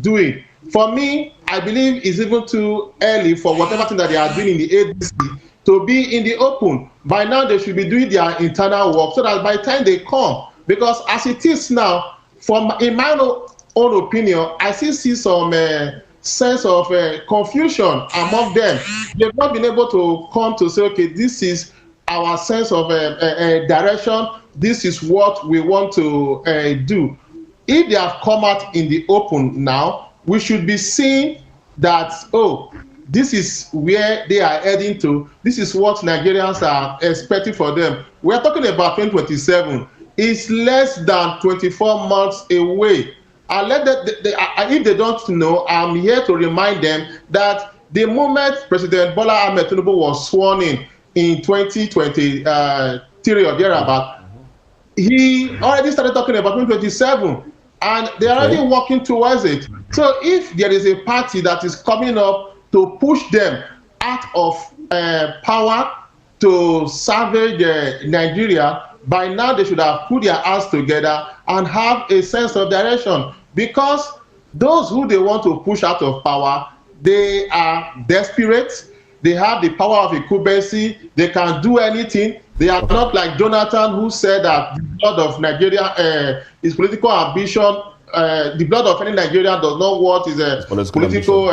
doing. For me, I believe it's even too early for whatever thing that they are doing in the ADC to be in the open. By now, they should be doing their internal work so that by the time they come, because as it is now, in my own opinion, I still see some sense of confusion among them. They've not been able to come to say, okay, this is our sense of direction. This is what we want to do. If they have come out in the open now, we should be seeing that, oh, this is where they are heading to. This is what Nigerians are expecting for them. We are talking about 2027. It's less than 24 months away. And if they don't know, I'm here to remind them that the moment President Bala Tinuuu was sworn in 2023 or thereabout, he already started talking about 2027. And they are already working towards it. So if there is a party that is coming up to push them out of power to salvage Nigeria, by now they should have put their hands together and have a sense of direction. Because those who they want to push out of power, they are desperate. They have the power of incumbency. They can do anything. They are not like Jonathan, who said that the blood of Nigeria, his political ambition, the blood of any Nigerian does not what is a political,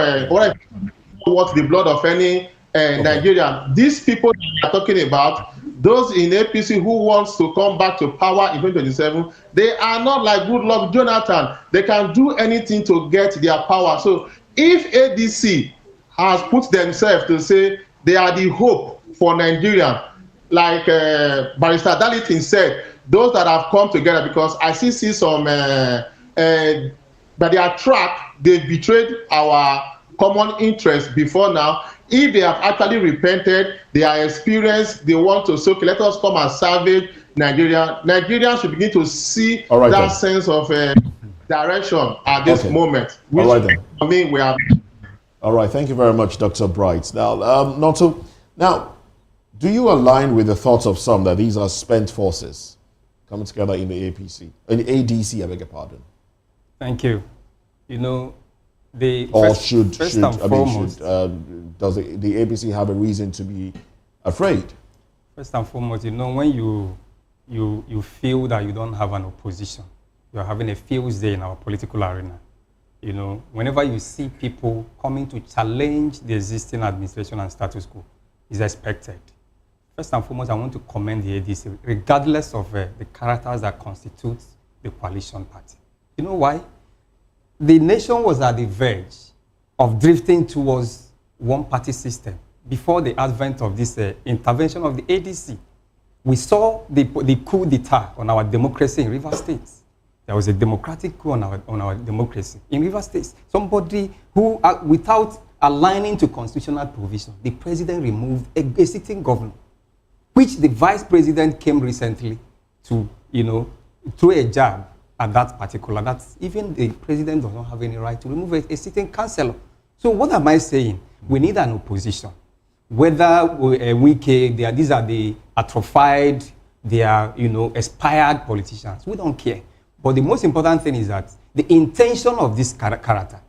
what the blood of any Nigerian. These people that we are talking about, those in APC who wants to come back to power in 2027, they are not like good luck Jonathan. They can do anything to get their power. So if ADC has put themselves to say they are the hope for Nigeria, like Barrister Darlington said, those that have come together, because I see some, by their track, they betrayed our common interest before now. If they have actually repented, they are experienced, they want to say, okay, let us come and salvage Nigeria. Nigerians should begin to see that sense of direction at this moment. Which, I mean, we have. All right, thank you very much, Dr. Bright. Now, do you align with the thoughts of some that these are spent forces coming together in the APC, in the ADC, I beg your pardon? Thank you. You know, does the APC have a reason to be afraid? First and foremost, you know, when you feel that you don't have an opposition, you're having a field day in our political arena. You know, whenever you see people coming to challenge the existing administration and status quo, it's expected. First and foremost, I want to commend the ADC, regardless of the characters that constitute the coalition party. You know why? The nation was at the verge of drifting towards one-party system before the advent of this intervention of the ADC. We saw the coup d'etat on our democracy in Rivers State. There was a democratic coup on our democracy in Rivers State. Somebody who, without aligning to constitutional provision, the president removed a sitting governor, which the vice president came recently to, you know, throw a jab at that particular, that even the president does not have any right to remove a sitting councillor. So what am I saying? We need an opposition. Whether these are the atrophied, they are, you know, expired politicians. We don't care. But the most important thing is that the intention of this character,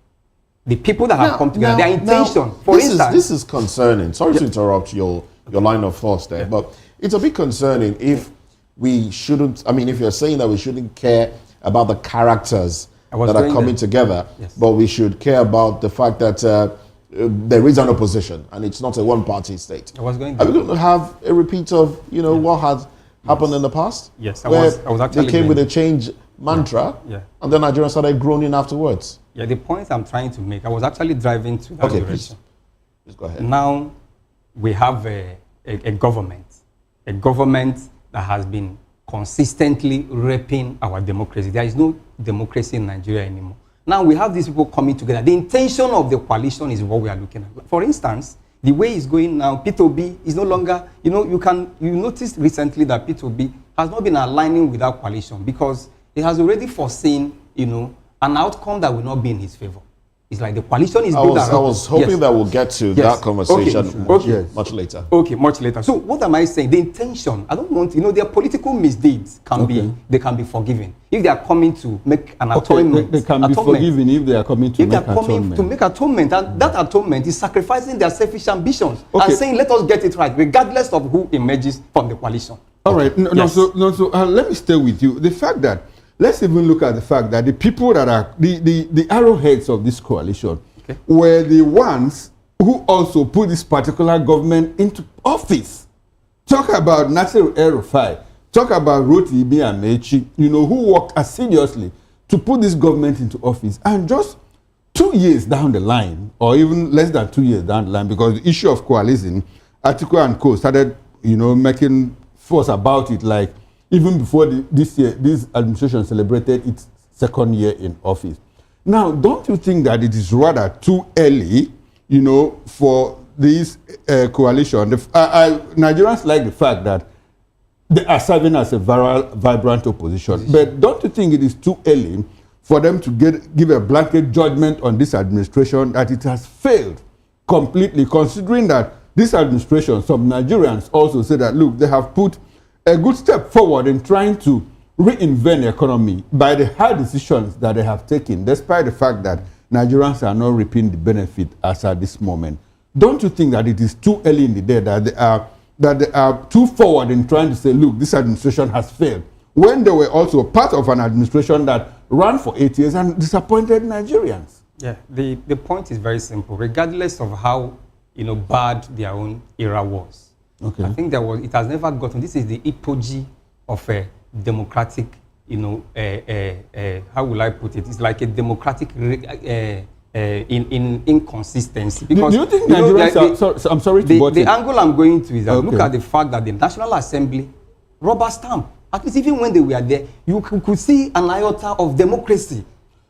the people that have come together, their intention. For instance, this is concerning. Sorry to interrupt your line of thoughts there, but it's a bit concerning if we shouldn't, I mean, if you're saying that we shouldn't care about the characters that are coming together, but we should care about the fact that there is an opposition and it's not a one-party state. Are we going to have a repeat of, you know, what has happened in the past? Yes, I was actually. They came with a change mantra, and then Nigerians started groaning afterwards. Yeah, the point I'm trying to make, I was actually driving to that direction. Please go ahead. Now we have a government that has been consistently raping our democracy. There is no democracy in Nigeria anymore. Now we have these people coming together. The intention of the coalition is what we are looking at. For instance, the way it's going now, P2B is no longer, you know, you noticed recently that P2B has not been aligning with that coalition because it has already foreseen, you know, an outcome that will not be in his favor. It's like the coalition is I built was, around. I was hoping Yes. that we'll get to Yes. that conversation Okay. much later. Okay, much later. So what am I saying? The intention, I don't want, their political misdeeds can be forgiven. If they are coming to make an atonement. They can be forgiven if they are coming to make atonement. To make atonement, and that atonement is sacrificing their selfish ambitions and saying, let us get it right, regardless of who emerges from the coalition. All right. So let me stay with you. The fact that, let's even look at the fact that the people that are the arrowheads of this coalition were the ones who also put this particular government into office. Talk about Nasir El-Rufai. Talk about Rotimi Amaechi, who worked assiduously to put this government into office. And just 2 years down the line, or even less than 2 years down the line, because the issue of coalition, Atiku and co started, making fuss about it, like even before this administration celebrated its second year in office. Now, don't you think that it is rather too early, for this coalition? Nigerians like the fact that they are serving as a vibrant opposition. But don't you think it is too early for them to give a blanket judgment on this administration that it has failed completely, considering that this administration, some Nigerians also say that, look, they have put a good step forward in trying to reinvent the economy by the hard decisions that they have taken, despite the fact that Nigerians are not reaping the benefit as at this moment. Don't you think that it is too early in the day that they are too forward in trying to say, look, this administration has failed, when they were also part of an administration that ran for 8 years and disappointed Nigerians? Yeah, the point is very simple. Regardless of how bad their own era was, I think it has never gotten. This is the apogee of a democratic, how will I put it? It's like a democratic in inconsistency. Because do you think Nigerians I'm sorry to the angle I'm going to is that look at the fact that the National Assembly rubber stamp. At least even when they were there, you could see an iota of democracy.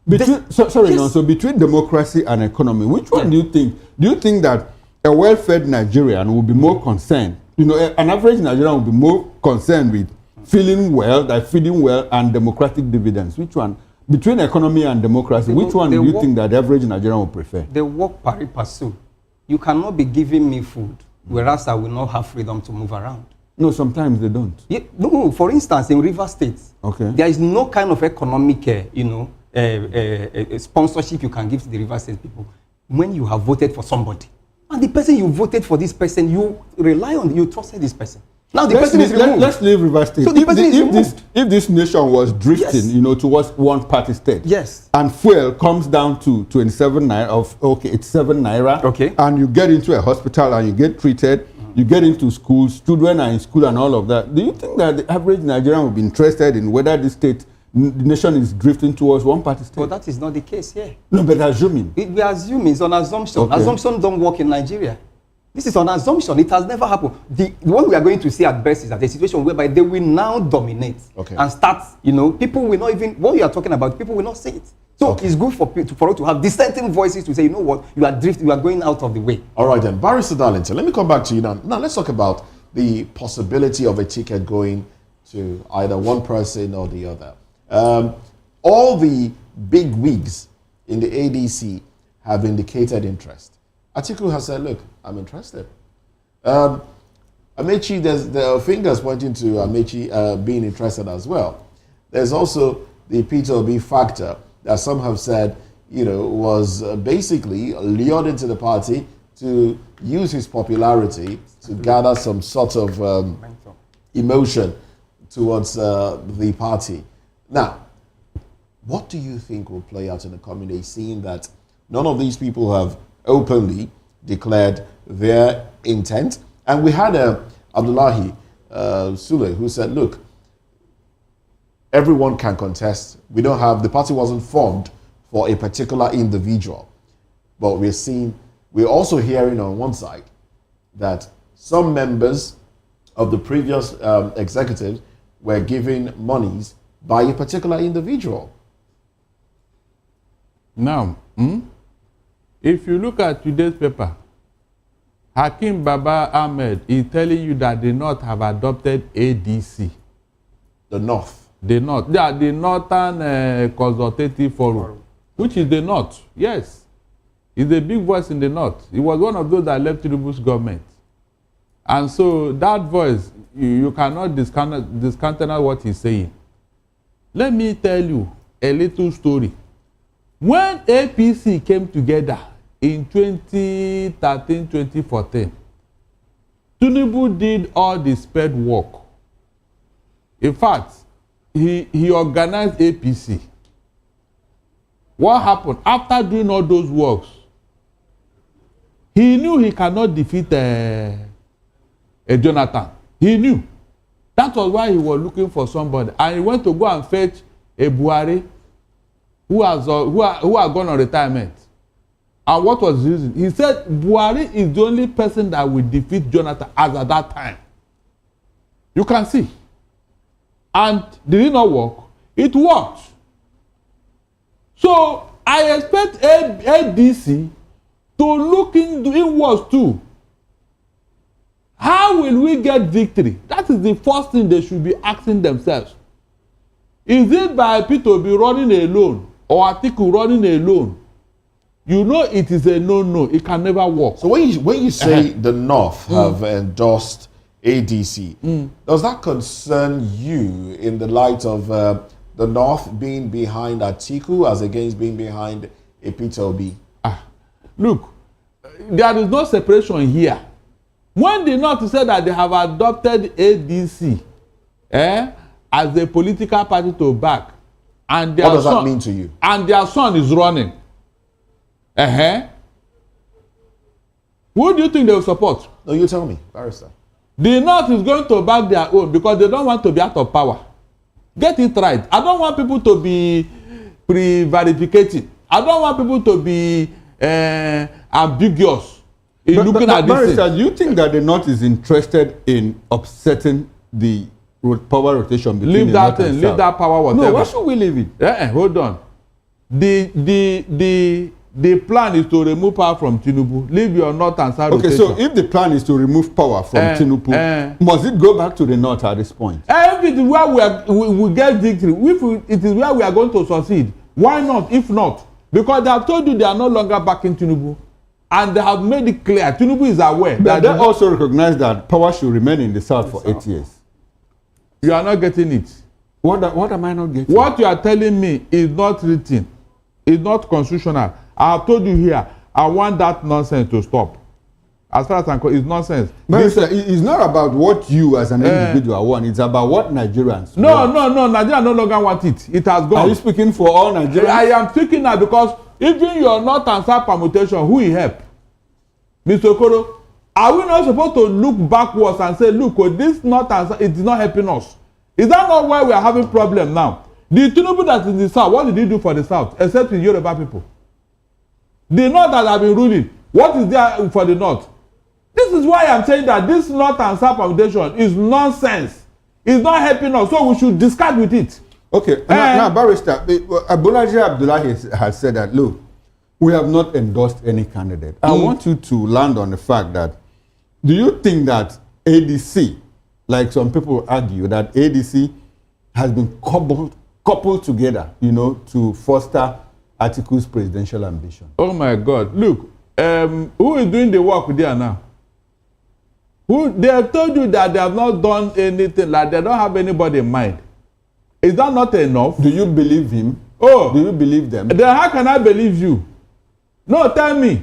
Between democracy and economy, which one do you think? Do you think that a well-fed Nigerian will be more concerned? An average Nigerian will be more concerned with feeling well, and democratic dividends. Which one? Between economy and democracy, which one do you think that the average Nigerian will prefer? They work pari passu. You cannot be giving me food, whereas I will not have freedom to move around. No, sometimes they don't. Yeah, no, for instance, in River State, there is no kind of economic, sponsorship you can give to the River State people when you have voted for somebody. And the person you voted for, this person, you rely on, you trusted this person. Now the person is removed. Let's leave River State. So the person is removed. If this nation was drifting, towards one party state, and fuel comes down to 27 naira, it's 7 naira, and you get into a hospital and you get treated, you get into schools, children are in school and all of that. Do you think that the average Nigerian will be interested in whether the nation is drifting towards one party state? But that is not the case here. No, but assuming. We are assuming, it's an assumption. Assumption don't work in Nigeria. This is an assumption. It has never happened. What we are going to see at best is that a situation whereby they will now dominate and start, people will not even, what you are talking about, people will not say it. So it's good for us to have dissenting voices to say, you know what, you are going out of the way. All right then, Barrister Darlington, let me come back to you now. Now let's talk about the possibility of a ticket going to either one person or the other. All the big wigs in the ADC have indicated interest. Atiku has said, look, I'm interested. Amaechi, there are fingers pointing to Amaechi being interested as well. There's also the Peter Obi factor that some have said, was basically lured into the party to use his popularity to gather some sort of emotion towards the party. Now, what do you think will play out in the coming days, seeing that none of these people have openly declared their intent? And we had Abdullahi Sule who said, look, everyone can contest. The party wasn't formed for a particular individual. But we're also hearing on one side that some members of the previous executives were given monies by a particular individual. Now, if you look at today's paper, Hakim Baba Ahmed is telling you that the North have adopted ADC. The North? The Northern Consultative Forum, which is the North, yes. He's a big voice in the north. He was one of those that left Tinubu's government. And so that voice, you cannot discountenance what he's saying. Let me tell you a little story. When APC came together in 2013, 2014, Tinubu did all the sped work. In fact, he organized APC. What happened? After doing all those works, he knew he cannot defeat a Jonathan. He knew. That was why he was looking for somebody. And he went to go and fetch a Buhari who has gone on retirement. And what was the reason? He said Buhari is the only person that will defeat Jonathan as at that time. You can see. And did it not work? It worked. So I expect ADC to look into inwards too. How will we get victory? That is the first thing they should be asking themselves. Is it by P2B running alone or Atiku running alone? You know it is a no-no. It can never work. So when you say the North have endorsed ADC, does that concern you in the light of the North being behind Atiku as against being behind a P2B? Look, there is no separation here. When the North said that they have adopted ADC as a political party to back, and their what does that mean to you? And their son is running. Who do you think they will support? No, you tell me, Barrister. The North is going to back their own because they don't want to be out of power. Get it right. I don't want people to be prevaricating. I don't want people to be ambiguous in looking at this thing. Barrister, do you think that the North is interested in upsetting the power rotation between leave the that North and thing, South? leave that power, whatever. No, why should we leave it? Hold on. The plan is to remove power from Tinubu. Leave your North and South rotation. So if the plan is to remove power from Tinubu, must it go back to the North at this point? If it is where we get victory, if it is where we are going to succeed, why not? If not, because they have told you they are no longer backing Tinubu, and they have made it clear Tinubu is aware. But they also recognize that power should remain in the South for 8 years. You are not getting it. What am I not getting? What you are telling me is not written. It's not constitutional. I have told you here, I want that nonsense to stop. As far as I'm concerned, it's nonsense. But it's not about what you as an individual want. It's about what Nigerians want. No. Nigeria no longer want it. It has gone. Are you speaking for all Nigerians? I am speaking now because even your North and South permutation, who will help? Mr. Okoro, are we not supposed to look backwards and say, look, this North and South, it is not helping us? Is that not why we are having problem now? The Tinubu that is in the South, what did he do for the South, except with Yoruba people? The North that have been ruling, what is there for the North? This is why I'm saying that this North and South permutation is nonsense. It's not helping us, so we should discard with it. Okay, now Barrister, Bolaji Abdullahi has said that, look, we have not endorsed any candidate. I want you to land on the fact that, do you think that ADC, like some people argue, that ADC has been coupled together, to foster Atiku's presidential ambition? Oh my God! Look, who is doing the work there now? They have told you that they have not done anything, like they don't have anybody in mind. Is that not enough? Do you believe him? Oh, do you believe them? Then how can I believe you? No, tell me.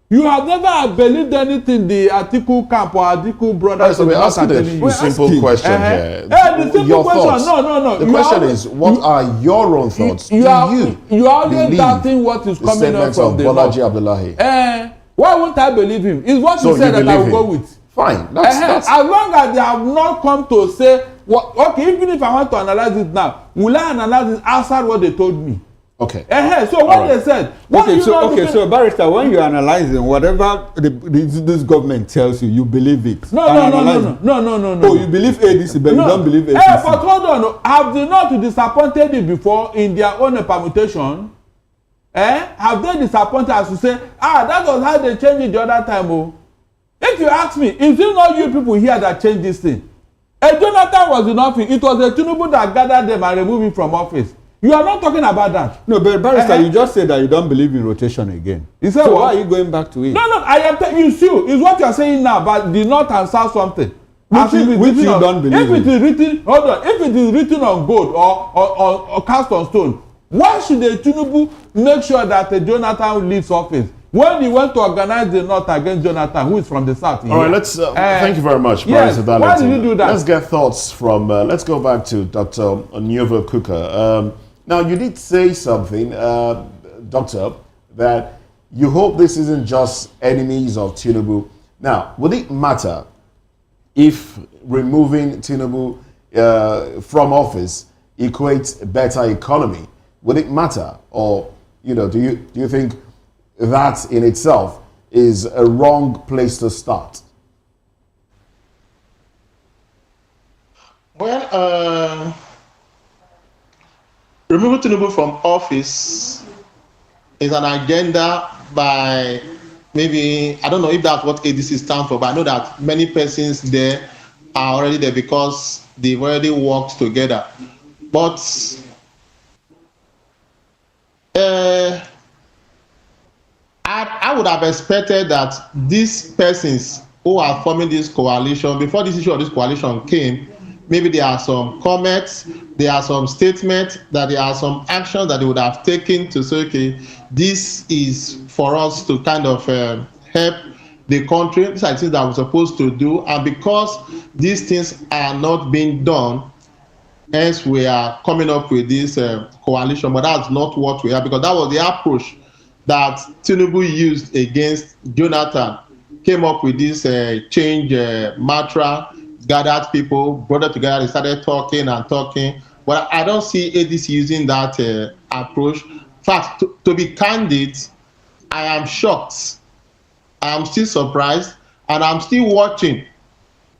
You have never believed anything the Atiku camp or Atiku brothers. So we're asking a simple question here. The simple your question. Thoughts. No. The question is, what are your own thoughts? You are always doubting what is coming out from the Bolaji Abdullahi. Why won't I believe him? It's what you said that I will go with. Fine. That's as long as they have not come to say, okay, even if I want to analyze it now, will I analyze it outside what they told me? Okay. So what they said. So Barrister, when you're analyzing whatever this government tells you, you believe it. No. Oh, you believe ADC, but you don't believe ADC. But hold on. Have they not disappointed you before in their own permutation? Have they disappointed us to say, that was how they changed it the other time? If you ask me, is it not you people here that changed this thing? Jonathan was in office. It was a Tinubu that gathered them and removed him from office. You are not talking about that. No, but Barrister, you just said that you don't believe in rotation again. You said so what? Why are you going back to it? No, I am telling you, see, is what you are saying now, but the North and South something. Which you don't believe in. If it is written, hold on, if it is written on gold or cast on stone, why should the Tinubu make sure that Jonathan leaves office? When he went to organize the North against Jonathan, who is from the South. All right, let's, thank you very much, Barrister Darlington. Why did you do that? Let's get thoughts from, let's go back to Dr. Onyevo Kuka. Now, you did say something, Doctor, that you hope this isn't just enemies of Tinubu. Now, would it matter if removing Tinubu from office equates a better economy? Would it matter? Or, do you think that in itself is a wrong place to start? Well, removing Tinubu from office is an agenda by maybe, I don't know if that's what ADC stands for, but I know that many persons there are already there because they've already worked together. But I would have expected that these persons who are forming this coalition, before this issue of this coalition came, maybe there are some comments, there are some statements, that there are some actions that they would have taken to say, okay, this is for us to kind of help the country. These are things that we're supposed to do. And because these things are not being done, hence we are coming up with this coalition. But that's not what we have, because that was the approach that Tinubu used against Jonathan. Came up with this change mantra, gathered people, brought it together, they started talking and talking. But I don't see ADC using that approach. In fact, to be candid, I am shocked. I am still surprised, and I'm still watching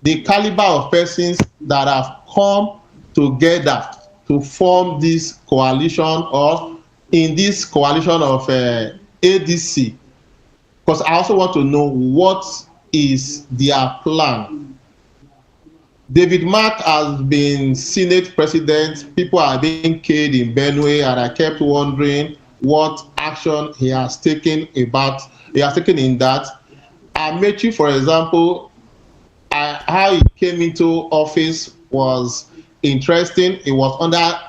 the caliber of persons that have come together to form this coalition, or in this coalition of ADC. Because I also want to know what is their plan. David Mark has been Senate president. People are being killed in Benue, and I kept wondering what action he has taken in that. Amaechi, for example, how he came into office was interesting. He was under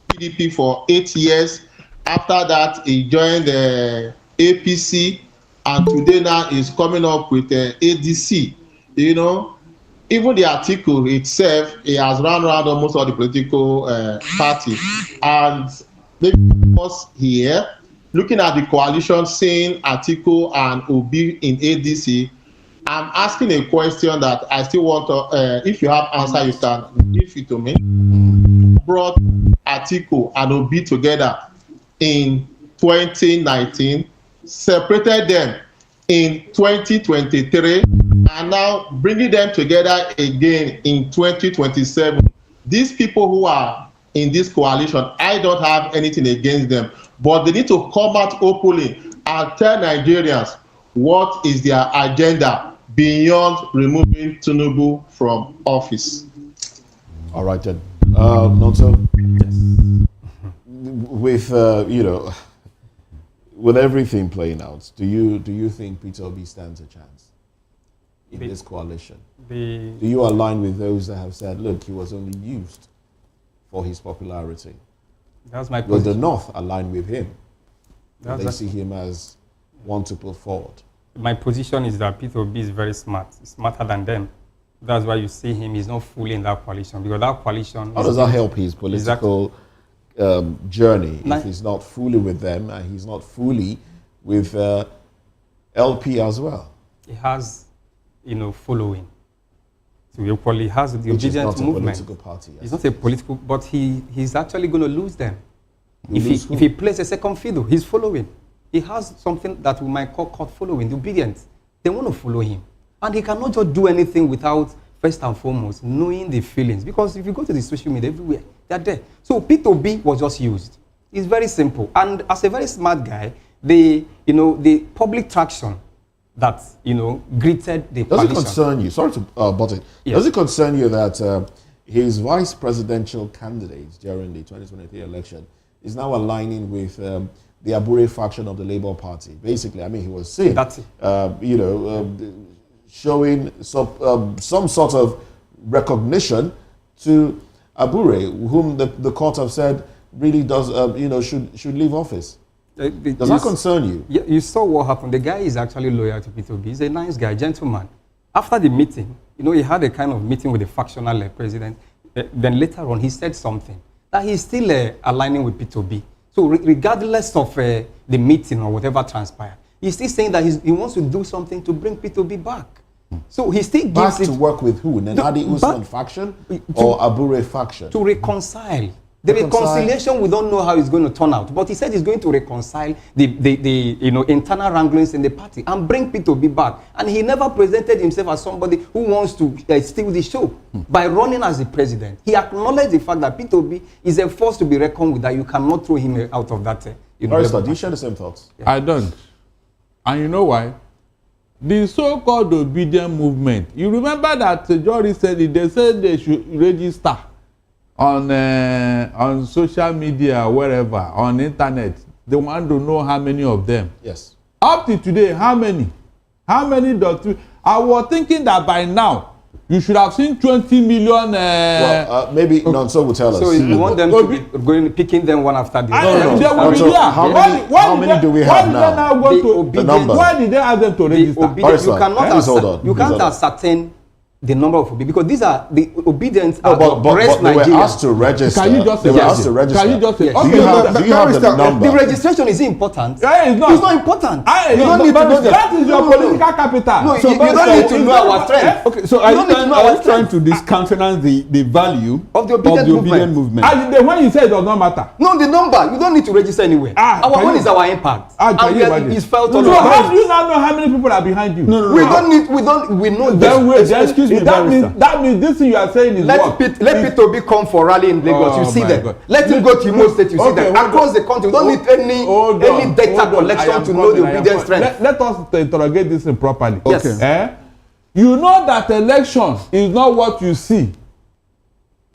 PDP for 8 years. After that, he joined the APC, and today now is coming up with the ADC. Even the Atiku itself, he has run around almost all the political parties. And maybe us here, looking at the coalition, saying Atiku and Obi in ADC, I'm asking a question that I still want to, if you have answer, you can give it to me. Brought Atiku and Obi together in 2019, separated them in 2023, and now bringing them together again in 2027. These people who are in this coalition, I don't have anything against them, but they need to come out openly and tell Nigerians what is their agenda beyond removing Tinubu from office. All right, then. Nonso, with with everything playing out, do you think Peter Obi stands a chance in this coalition? Do you align with those that have said, look, he was only used for his popularity? That's my position. position. Will the North align with him? They see him as one to put forward? My position is that Peter Obi is very smart. He's smarter than them. That's why you see him. He's not fully in that coalition, because that coalition... How does that help his political journey if he's not fully with them and he's not fully with LP as well? He has, following. So he equally has the obedient movement. Political party, yes. It's not a political, but he's actually going to lose them. If he plays a second fiddle, he's following. He has something that we might call court following, the obedience. They want to follow him. And he cannot just do anything without, first and foremost, knowing the feelings. Because if you go to the social media everywhere, they're there. So Peter Obi was just used. It's very simple. And as a very smart guy, the public traction that, greeted the coalition. Does it concern you? Sorry to butt in. Yes. Does it concern you that his vice presidential candidate during the 2023 election is now aligning with the Abure faction of the Labour Party. Basically, I mean, he was saying, showing some sort of recognition to Abure, whom the court have said really does, should leave office. Does that concern you? Yeah, you saw what happened. The guy is actually loyal to P2B. He's a nice guy, gentleman. After the meeting, he had a kind of meeting with the factional president. Then later on, he said something that he's still aligning with P2B. So regardless of the meeting or whatever transpired, he's still saying that he wants to do something to bring P2B back. So he still gives back to work with who? Nenadi Usman faction or Abure faction? To reconcile. The reconciliation, we don't know how it's going to turn out. But he said he's going to reconcile the internal wranglings in the party and bring P2B back. And he never presented himself as somebody who wants to steal the show by running as the president. He acknowledged the fact that P2B is a force to be reckoned with, that you cannot throw him out of that. Barrister, do you share the same thoughts? Yeah. I don't. And you know why? The so-called obedient movement. You remember that John recently, they said they should register on social media or wherever, on internet. They want to know how many of them. Yes. Up to today, how many? How many doctors? I was thinking that by now, you should have seen 20 million. Maybe Nonso will tell us. So you want them to be picking them one after the other? How many do we have now? The number. Why did they ask them to register? You can't ascertain the number of obedience, because these are the obedience but they were asked to register. Can you just say Can you just say? Yes. Do you have the number? The registration is important. Yeah, it's not important. You don't need to know that is your political capital. No, so you don't need to know our strength. Okay, so are you trying to discountenance the value of the obedient movement? And when you say it does not matter. No, the number, you don't need to register anywhere. Our own is our impact. And it's felt on. So how do you now know how many people are behind you? No. We know. Excuse me, that means this thing you are saying is what? Let P2B come for rally in Lagos. You see them. Let him go to Imo State. You see them across the country. We don't need any data collection to know the obedient strength. Let us interrogate this properly. Yes. Okay. You know that election is not what you see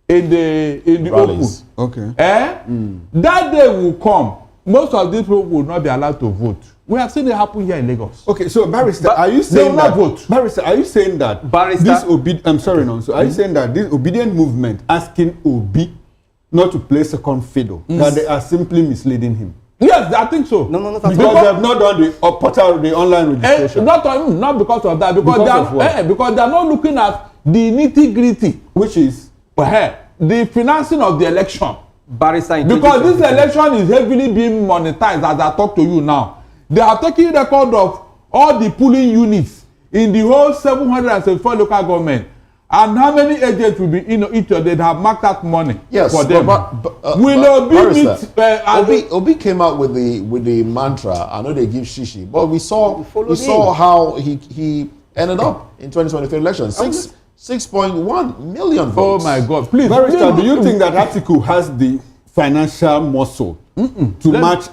in the rallies. Open. Okay. That day will come. Most of these people will not be allowed to vote. We have seen it happen here in Lagos. Okay, so Barrister, are you saying that vote? Barrister, are you saying that are you saying that this obedient movement asking Obi not to play second fiddle, that they are simply misleading him? Yes, I think so. No, because they have not done the online registration. Not because of that, because they are not looking at the nitty-gritty, which is the financing of the election. Barrister, because this election is heavily being monetized as I talk to you now. They are taking record of all the polling units in the whole 774 local government, and how many agents will be each of them have marked out money for them. Obi came out with the mantra. I know they give shishi, but we saw how he ended up in 2023 elections. 6.1 million votes. Oh my God! Please, Barrister, do you think that Atiku has the financial muscle to match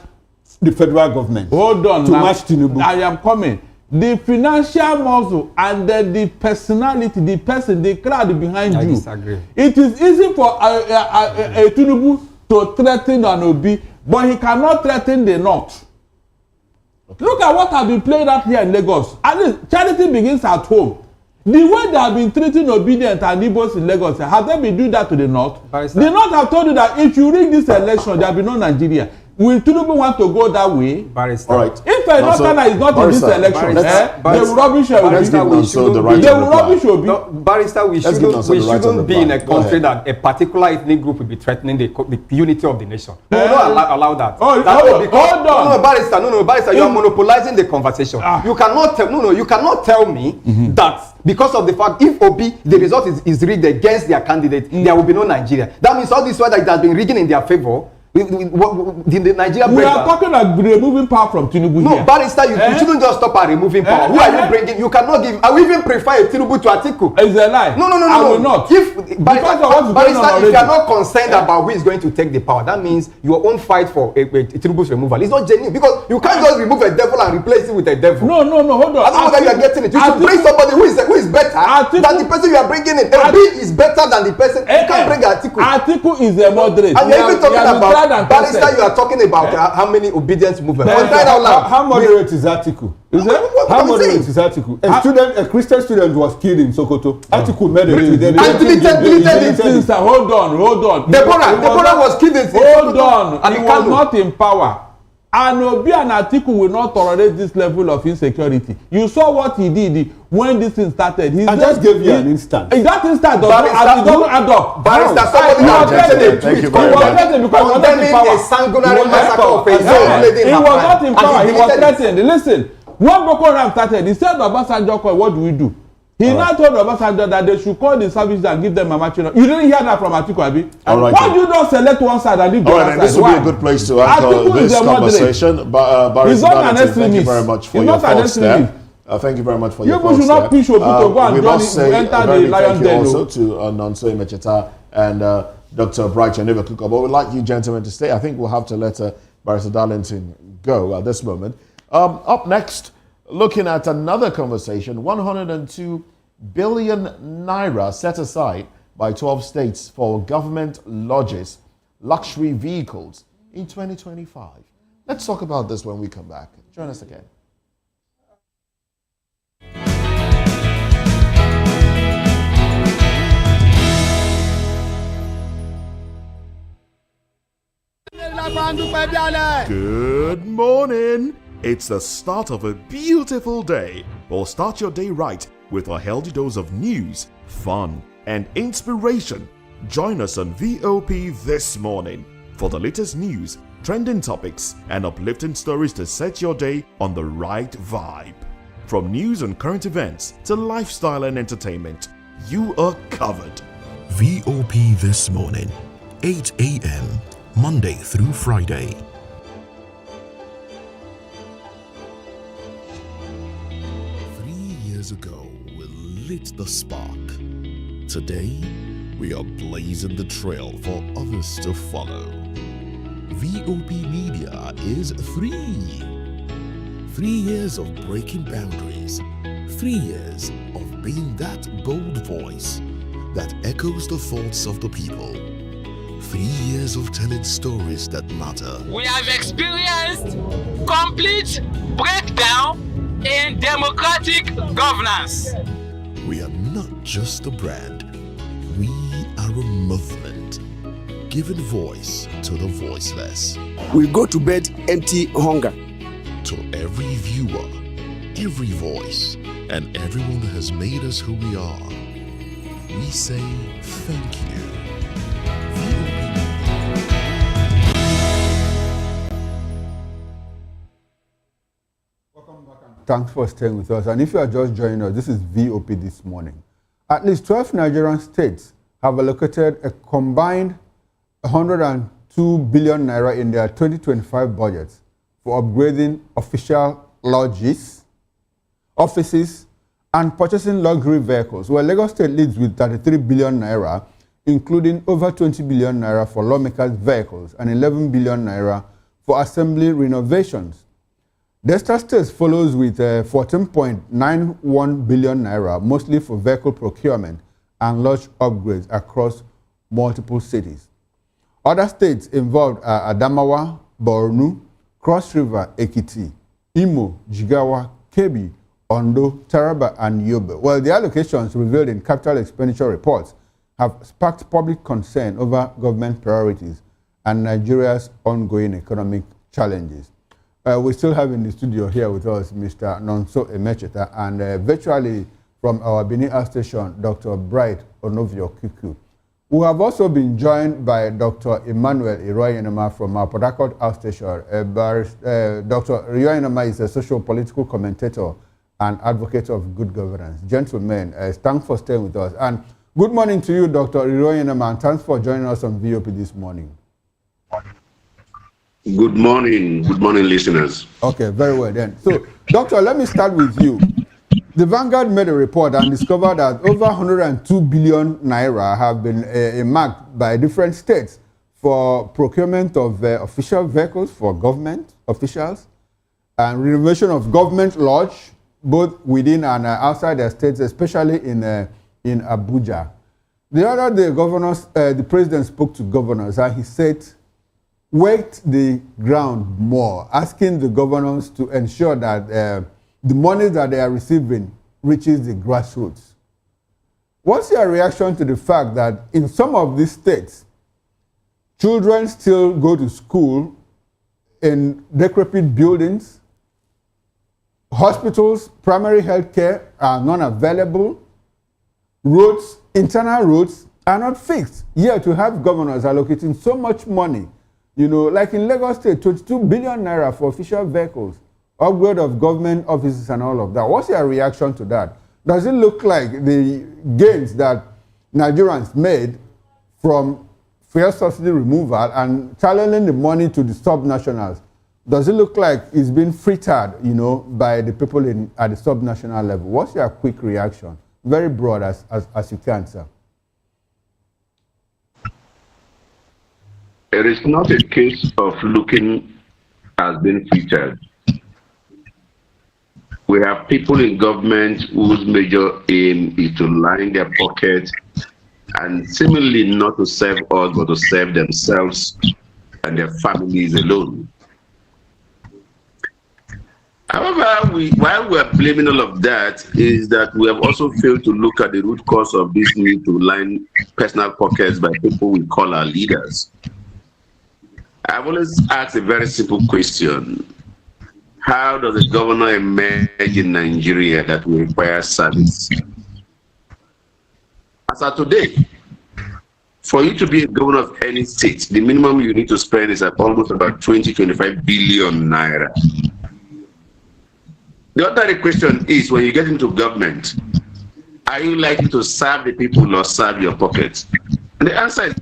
the federal government? Hold on. To match Tinubu. I am coming. The financial muscle and then the personality, the person, the crowd behind you. Disagree. It is easy for Tinubu to threaten an Obi, but he cannot threaten the North. Okay. Look at what has been played out here in Lagos. At least charity begins at home. The way they have been treating obedient and Igbos in Lagos, have they been doing that to the North? The North have told you that if you rig this election, there will be no Nigeria. Will Tinubu want to go that way? Barrister. All right. If a Northerner is not in this election, they will rubbish Obi. Barrister, we shouldn't be in a country that a particular ethnic group will be threatening the unity of the nation. We will not allow that. Hold on. Barrister, you are monopolizing the conversation. You cannot tell me that because of the fact if Obi, the result is rigged against their candidate, there will be no Nigeria. That means all this way that it has been rigging in their favor. The Nigeria we are talking about removing power from Tinubu here. No, Barrister, you shouldn't just stop at removing power. Who are you bringing? You cannot give. I will even prefer a Tinubu to Atiku. It's a lie. No. I will not. Barrister, if you are not concerned about who is going to take the power, that means your own fight for a Tinubu's removal is not genuine, because you can't just remove a devil and replace it with a devil. No, hold on. I don't know whether you are getting it. You should bring somebody who is better than the person you are bringing in. Obi is better than the person. You can't bring Atiku. Atiku is a moderate. And you're even talking about Barrister, you are talking about how many obedience movements. How moderate is Atiku? How moderate is Atiku? A Christian student was killed in Sokoto. Atiku made a deleted. Hold on. Deborah was killed in Sokoto. Hold on. He was not in power. And Obi and Atiku will not tolerate this level of insecurity. You saw what he did when this thing started. I just gave you an instance. In that instance, it doesn't add up. Barrister, somebody has threatened a tweet. He was threatened because he was not in power. A sanguinary massacre of a young lady in He was not in power. He was threatened. Listen, when Boko Haram started, he said Obasanjo called, what do we do? He now told Obasanjo that they should call the services and give them Amaechi. You didn't hear that from Atiku, Abi? Why do you not select one side and leave the other side? This will be a good place to anchor this conversation. Barrister Darlington, thank you very much for your thoughts there. Thank you very much for your thoughts there. You should not push Obi to go and enter the lion den. Also to Nonso Emecheta and Dr. Bright Kuka. But we'd like you gentlemen to stay. I think we'll have to let Barrister Darlington go at this moment. Up next, looking at another conversation, 102 billion naira set aside by 12 states for government lodges, luxury vehicles in 2025. Let's talk about this when we come back. Join us again. Good morning. It's the start of a beautiful day. Well, start your day right with a healthy dose of news, fun, and inspiration. Join us on VOP this morning for the latest news, trending topics, and uplifting stories to set your day on the right vibe. From news and current events to lifestyle and entertainment, you are covered. VOP this morning, 8 a.m., Monday through Friday. 3 years ago, we lit the spark. Today, we are blazing the trail for others to follow. VOP Media is free. 3 years of breaking boundaries. 3 years of being that bold voice that echoes the thoughts of the people. 3 years of telling stories that matter. We have experienced complete breakdown in democratic governance. We are not just a brand, we are a movement, giving voice to the voiceless. We go to bed empty hunger. To every viewer, every voice, and everyone that has made us who we are, we say thank you. Thanks for staying with us. And if you are just joining us, this is VOP this morning. At least 12 Nigerian states have allocated a combined 102 billion naira in their 2025 budgets for upgrading official lodges, offices, and purchasing luxury vehicles. Well, Lagos State leads with 33 billion naira, including over 20 billion naira for lawmakers' vehicles and 11 billion naira for assembly renovations. Delta State follows with 14.91 billion naira, mostly for vehicle procurement and lodge upgrades across multiple cities. Other states involved are Adamawa, Borno, Cross River, Ekiti, Imo, Jigawa, Kebbi, Ondo, Taraba, and Yobe. Well, the allocations revealed in capital expenditure reports have sparked public concern over government priorities and Nigeria's ongoing economic challenges. We still have in the studio here with us Mr. Nonso Emecheta and virtually from our Benin station, Dr. Bright Kuku. We have also been joined by Dr. Emmanuel Iroyenema from our Port Harcourt outstation. Dr. Iroyenema is a social-political commentator and advocate of good governance. Gentlemen, thanks for staying with us. And good morning to you, Dr. Iroyenema, and thanks for joining us on VOP this morning. Good morning, listeners. Okay, very well then. So, Doctor, let me start with you. The Vanguard made a report and discovered that over 102 billion naira have been earmarked by different states for procurement of official vehicles for government officials and renovation of government lodge, both within and outside the states, especially in Abuja. The other day, the president spoke to governors and he said worked the ground more, asking the governors to ensure that the money that they are receiving reaches the grassroots. What's your reaction to the fact that in some of these states, children still go to school in decrepit buildings, hospitals, primary health care are non-available, roads, internal roads are not fixed. Yet to have governors allocating so much money, you know, like in Lagos State, 22 billion naira for official vehicles, upgrade of government offices and all of that. What's your reaction to that? Does it look like the gains that Nigerians made from fuel subsidy removal and channeling the money to the sub-nationals, does it look like it's been frittered, you know, by the people at the sub-national level? What's your quick reaction? Very broad as you can, sir. It is not a case of looking as being featured. We have people in government whose major aim is to line their pockets and seemingly not to serve us, but to serve themselves and their families alone. However, while we are blaming all of that, is that we have also failed to look at the root cause of this need to line personal pockets by people we call our leaders. I've always asked a very simple question. How does a governor emerge in Nigeria that will require service? As of today, for you to be a governor of any state, the minimum you need to spend is almost about 20-25 billion naira. The other question is, when you get into government, are you likely to serve the people or serve your pockets? And the answer is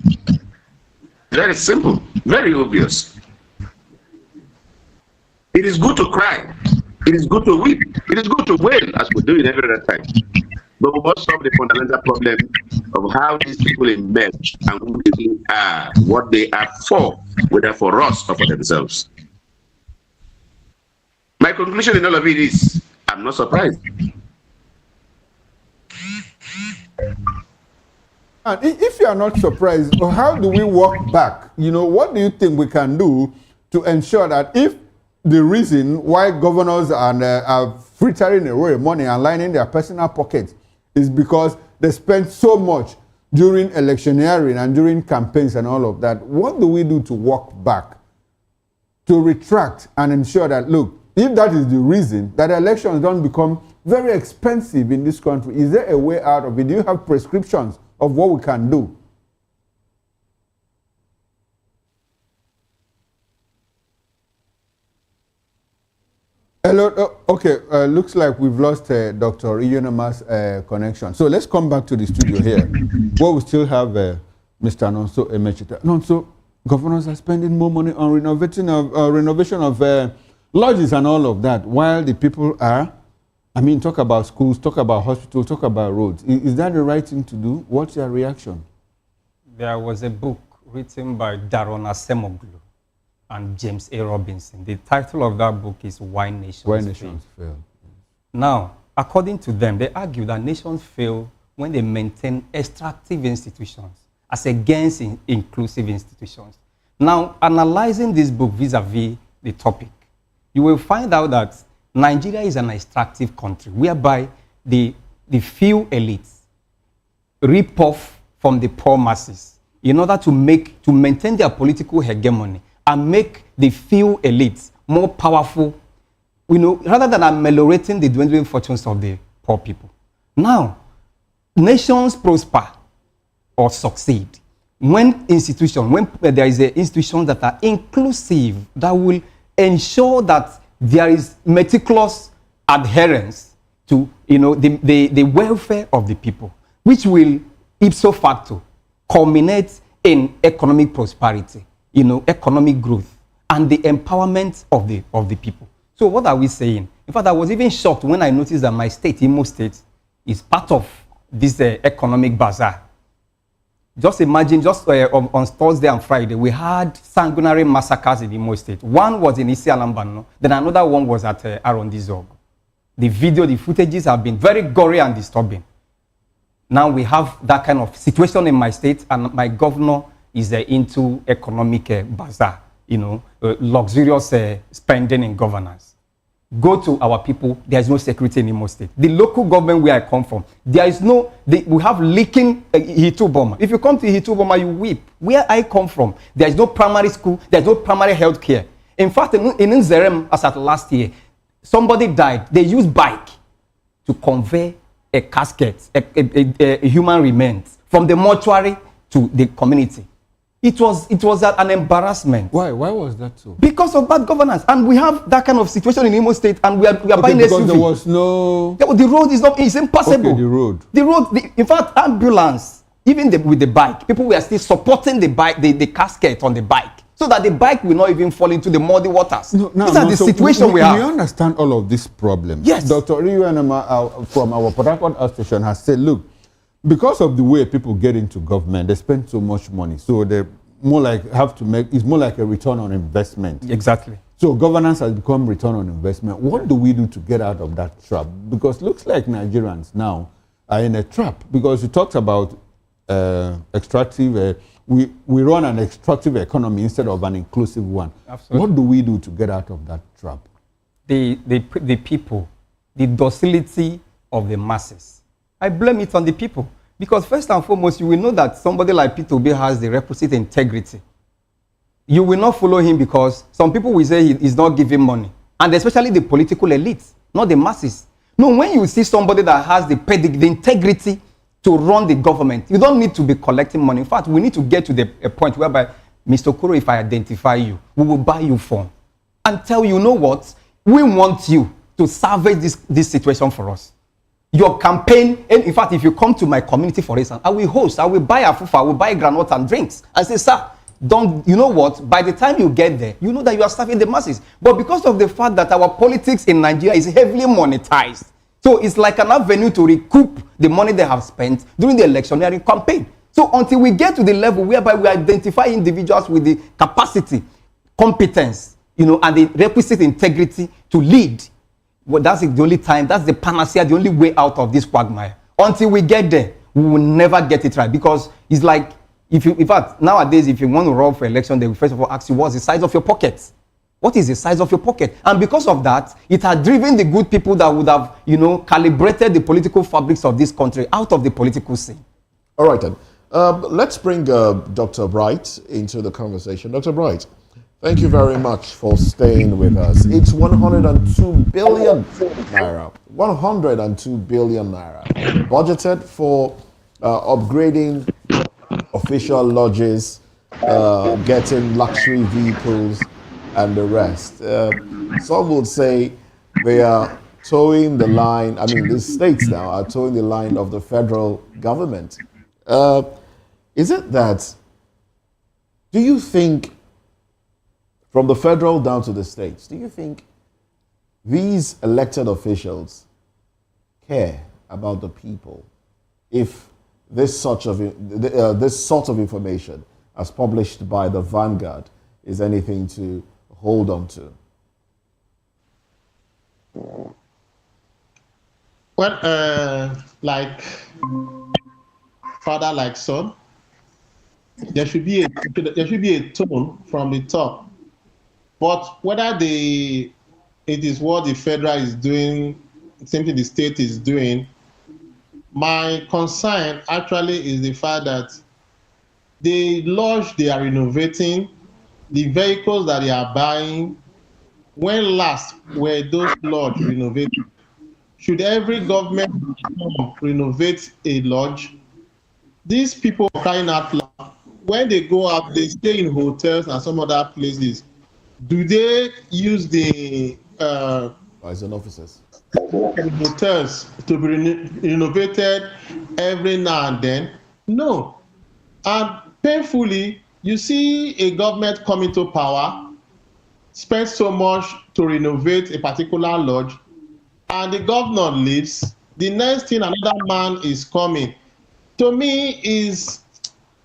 very simple, very obvious. It is good to cry. It is good to weep. It is good to wail, as we do in every other time. But we must solve the fundamental problem of how these people emerge and who they really are, what they are for, whether for us or for themselves. My conclusion in all of it is, I'm not surprised. And if you are not surprised, how do we walk back? You know, what do you think we can do to ensure that if the reason why governors are frittering away money and lining their personal pockets is because they spend so much during electioneering and during campaigns and all of that, what do we do to walk back, to retract and ensure that, look, if that is the reason that elections don't become very expensive in this country, is there a way out of it? Do you have prescriptions of what we can do? Hello, okay, looks like we've lost Dr. Iyonema's connection. So let's come back to the studio here. Well, we still have Mr. Nonso Amaechi. Nonso, governors are spending more money on renovation of lodges and all of that, while the people are, I mean, talk about schools, talk about hospitals, talk about roads. Is that the right thing to do? What's your reaction? There was a book written by Daron Acemoglu and James A. Robinson. The title of that book is Why Nations Fail. Now, according to them, they argue that nations fail when they maintain extractive institutions as against inclusive institutions. Now, analyzing this book vis-a-vis the topic, you will find out that Nigeria is an extractive country whereby the few elites rip off from the poor masses in order to maintain their political hegemony and make the few elites more powerful, you know, rather than ameliorating the dwindling fortunes of the poor people. Now, nations prosper or succeed when there is an institution that are inclusive, that will ensure that there is meticulous adherence to, you know, the welfare of the people, which will ipso facto culminate in economic prosperity, you know, economic growth, and the empowerment of the people. So what are we saying? In fact, I was even shocked when I noticed that my state, Imo State, is part of this economic bazaar. Just imagine, on Thursday and Friday, we had sanguinary massacres in Imo State. One was in Isialambano, then another one was at Arondizog. The footages have been very gory and disturbing. Now we have that kind of situation in my state, and my governor is into economic bazaar. luxurious spending in governance. Go to our people, there is no security in Imo State. The local government where I come from, there is no, we have leaking Hitu bomber. If you come to Hitu bomber, you weep. Where I come from, there is no primary school, there is no primary health care. In fact, in Nzerem, as at last year, somebody died. They used bike to convey a casket, a human remains from the mortuary to the community. It was an embarrassment. Why was that so? Because of bad governance, and we have that kind of situation in Imo State, and we are buying because SUV. there was no. The road is not. It's impossible. Okay, the road. In fact, ambulance, even with the bike, people were still supporting the bike, the casket on the bike, so that the bike will not even fall into the muddy waters. These are the situation we have. We understand all of these problems. Yes. Dr. Riuanama from our Port Harcourt station has said, look, because of the way people get into government, they spend so much money. So they more like it's more like a return on investment. Exactly. So governance has become return on investment. What do we do to get out of that trap? Because it looks like Nigerians now are in a trap. Because you talked about extractive, we run an extractive economy instead of an inclusive one. Absolutely. What do we do to get out of that trap? The people, the docility of the masses. I blame it on the people. Because first and foremost, you will know that somebody like Peter Obi has the requisite integrity. You will not follow him because some people will say he is not giving money. And especially the political elite, not the masses. No, when you see somebody that has the integrity to run the government, you don't need to be collecting money. In fact, we need to get to a point whereby, Mr. Okoro, if I identify you, we will buy you phone and tell you, know what, we want you to salvage this situation for us. Your campaign, and in fact, if you come to my community, for instance, I will host, I will buy a fufa, I will buy granite and drinks. And say, sir, you know what? By the time you get there, you know that you are serving the masses. But because of the fact that our politics in Nigeria is heavily monetized, so it's like an avenue to recoup the money they have spent during the electioneering campaign. So until we get to the level whereby we identify individuals with the capacity, competence, and the requisite integrity to lead, well, that's the only time, that's the panacea, the only way out of this quagmire. Until we get there, we will never get it right. Because it's like, in fact, nowadays, if you want to run for election, they will first of all ask you, what's the size of your pocket? What is the size of your pocket? And because of that, it has driven the good people that would have, calibrated the political fabrics of this country out of the political scene. All right, then. Let's bring Dr. Bright into the conversation. Dr. Bright, thank you very much for staying with us. It's 102 billion naira. 102 billion naira budgeted for upgrading official lodges, getting luxury vehicles, and the rest. Some would say they are towing the line. I mean, the states now are towing the line of the federal government. Is it that? Do you think? From the federal down to the states, do you think these elected officials care about the people if this sort of information, as published by the Vanguard, is anything to hold on to? Well, like father, like son, there should be a tone from the top. But whether it is what the federal is doing, simply the state is doing, my concern actually is the fact that the lodge they are renovating, the vehicles that they are buying, when last were those lodges renovated? Should every government renovate a lodge? These people are crying out loud. When they go out, they stay in hotels and some other places. Do they use the liaison officers hotels to be renovated every now and then? No. And painfully, you see a government come into power, spend so much to renovate a particular lodge, and the governor leaves. The next thing, another man is coming. To me, is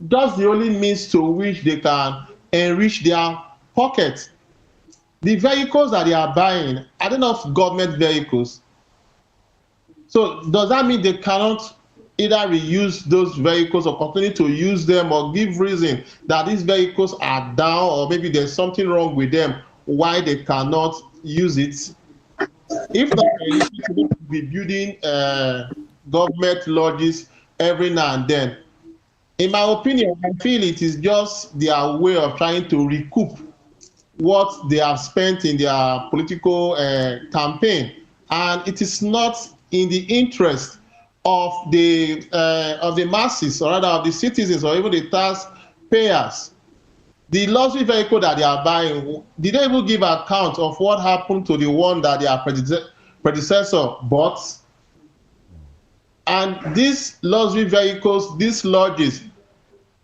just the only means to which they can enrich their pockets. The vehicles that they are buying are not government vehicles. So does that mean they cannot either reuse those vehicles or continue to use them, or give reason that these vehicles are down, or maybe there's something wrong with them, why they cannot use it. If not, we need to be building government lodges every now and then. In my opinion, I feel it is just their way of trying to recoup what they have spent in their political campaign, and it is not in the interest of the masses, or rather of the citizens, or even the taxpayers. The luxury vehicle that they are buying, did they even give account of what happened to the one that their predecessor bought? And these luxury vehicles, these lodges,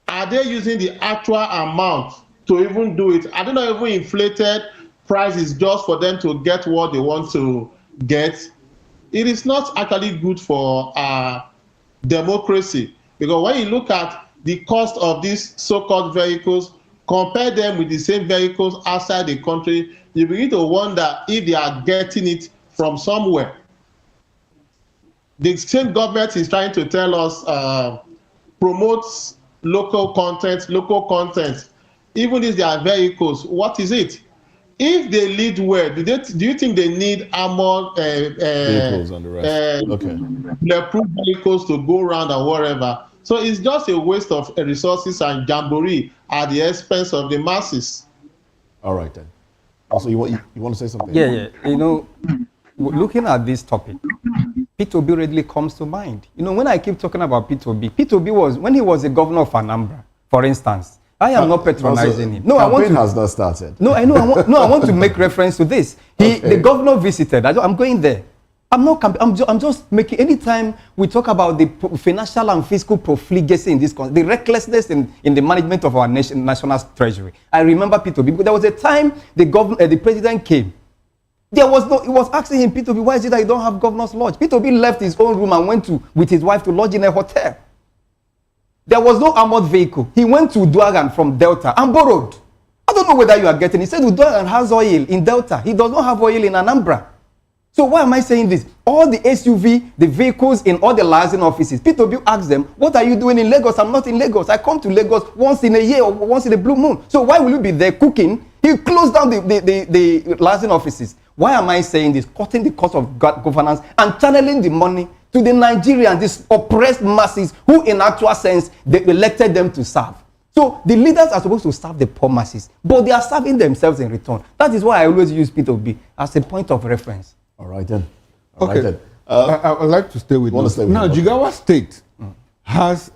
are they using the actual amount to even do it? Are they not even inflated prices just for them to get what they want to get? It is not actually good for democracy, because when you look at the cost of these so-called vehicles, compare them with the same vehicles outside the country, you begin to wonder if they are getting it from somewhere. The same government is trying to tell us promotes local content. Even if they are vehicles, what is it? If they lead well, do you think they need armored vehicles and the rest? Bulletproof vehicles to go around or whatever? So it's just a waste of resources and jamboree at the expense of the masses. All right then. Also, you want to say something? Yeah. You know, looking at this topic, P2B readily comes to mind. You know, when I keep talking about P2B was, when he was the governor of Anambra, for instance, I am not patronizing him. No, campaign has not started. No, I know. I want to make reference to this. The governor visited. I'm going there. I'm just making. Anytime we talk about the financial and fiscal profligacy in this country, the recklessness in the management of our national treasury, I remember P2B, because there was a time the president came. He was asking him, P2B, why is it that you don't have governor's lodge? P2B left his own room and went with his wife to lodge in a hotel. There was no armored vehicle. He went to Duagan from Delta and borrowed. I don't know whether you are getting. He said Duagan has oil in Delta. He does not have oil in Anambra. So why am I saying this? All the SUV, the vehicles in all the liaison offices, P2B asked them, what are you doing in Lagos? I'm not in Lagos. I come to Lagos once in a year or once in a blue moon. So why will you be there cooking? He closed down the liaison offices. Why am I saying this? Cutting the cost of governance and channeling the money to the Nigerians, these oppressed masses who in actual sense, they elected them to serve. So the leaders are supposed to serve the poor masses, but they are serving themselves in return. That is why I always use P2B as a point of reference. All right then. I would like to stay with you. Now, Jigawa State has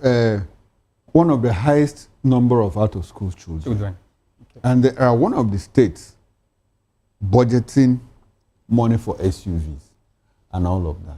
one of the highest number of out-of-school children. Okay. And they are one of the states budgeting money for SUVs and all of that.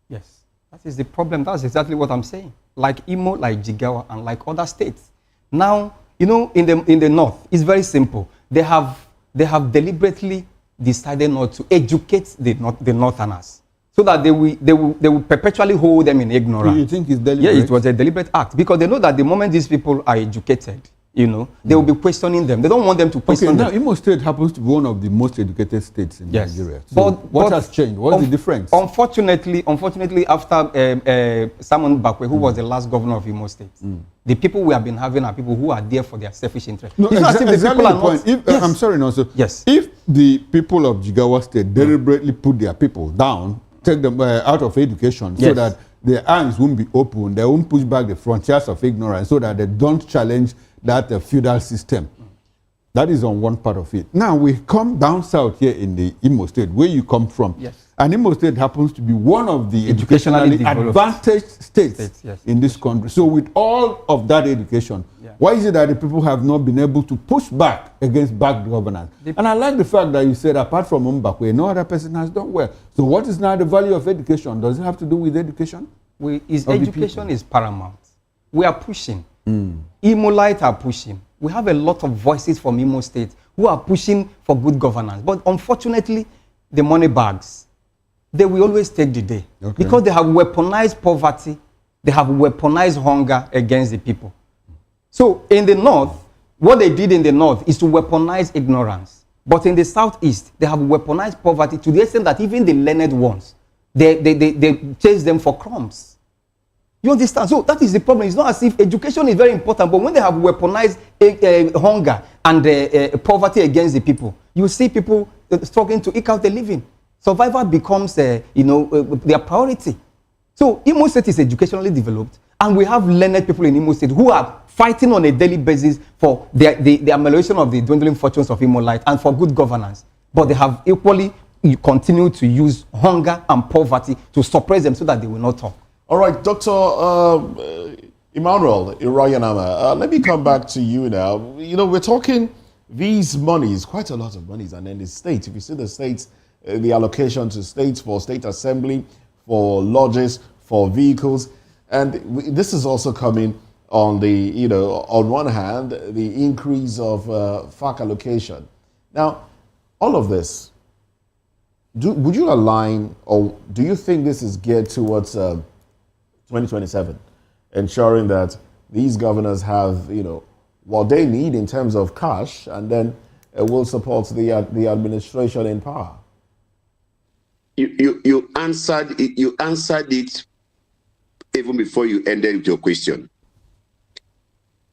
Yes, that is the problem. That's exactly what I'm saying. Like Imo, like Jigawa, and like other states. Now, you know, in the north, it's very simple. They have deliberately decided not to educate the northerners, so that they will perpetually hold them in ignorance. Do you think it's deliberate? Yeah, it was a deliberate act, because they know that the moment these people are educated, you know, they will be questioning them. They don't want them to question them. Now, Imo State happens to be one of the most educated states in Nigeria. So what has changed? What's the difference? Unfortunately, after Simon Bakwe, who was the last governor of Imo State, the people we have been having are people who are there for their selfish interest. No, exactly the point. I'm sorry, no. So yes. If the people of Jigawa State deliberately put their people down, take them out of education, so that their eyes won't be open, they won't push back the frontiers of ignorance, so that they don't challenge that feudal system. That is on one part of it. Now we come down south here in the Imo State, where you come from. Yes. And Imo State happens to be one of the educationally advantaged states in this country. So with all of that education, why is it that the people have not been able to push back against bad governance? And I like the fact that you said, apart from Mbakwe, no other person has done well. So what is now the value of education? Does it have to do with education? Education is paramount. We are pushing. Imolites are pushing. We have a lot of voices from Imo State who are pushing for good governance. But unfortunately, the money bags, they will always take the day. Because they have weaponized poverty, they have weaponized hunger against the people. So in the north, what they did in the north is to weaponize ignorance. But in the southeast, they have weaponized poverty to the extent that even the learned ones, they chase them for crumbs. You understand? So that is the problem. It's not as if education is very important, but when they have weaponized hunger and poverty against the people, you see people struggling to eke out a living. Survival becomes, their priority. So Imo State is educationally developed, and we have learned people in Imo State who are fighting on a daily basis for the amelioration of the dwindling fortunes of Imo Light and for good governance. But they have equally continued to use hunger and poverty to suppress them so that they will not talk. All right, Dr. Emmanuel Irayanama, let me come back to you now. You know, we're talking these monies, quite a lot of monies, and then the states. If you see the states, the allocation to states for state assembly, for lodges, for vehicles, and this is also coming on the, on one hand, the increase of FAC allocation. Now, all of this, would you align, or do you think this is geared towards 2027, ensuring that these governors have, what they need in terms of cash, and then will support the administration in power? You answered it. You answered it even before you ended with your question.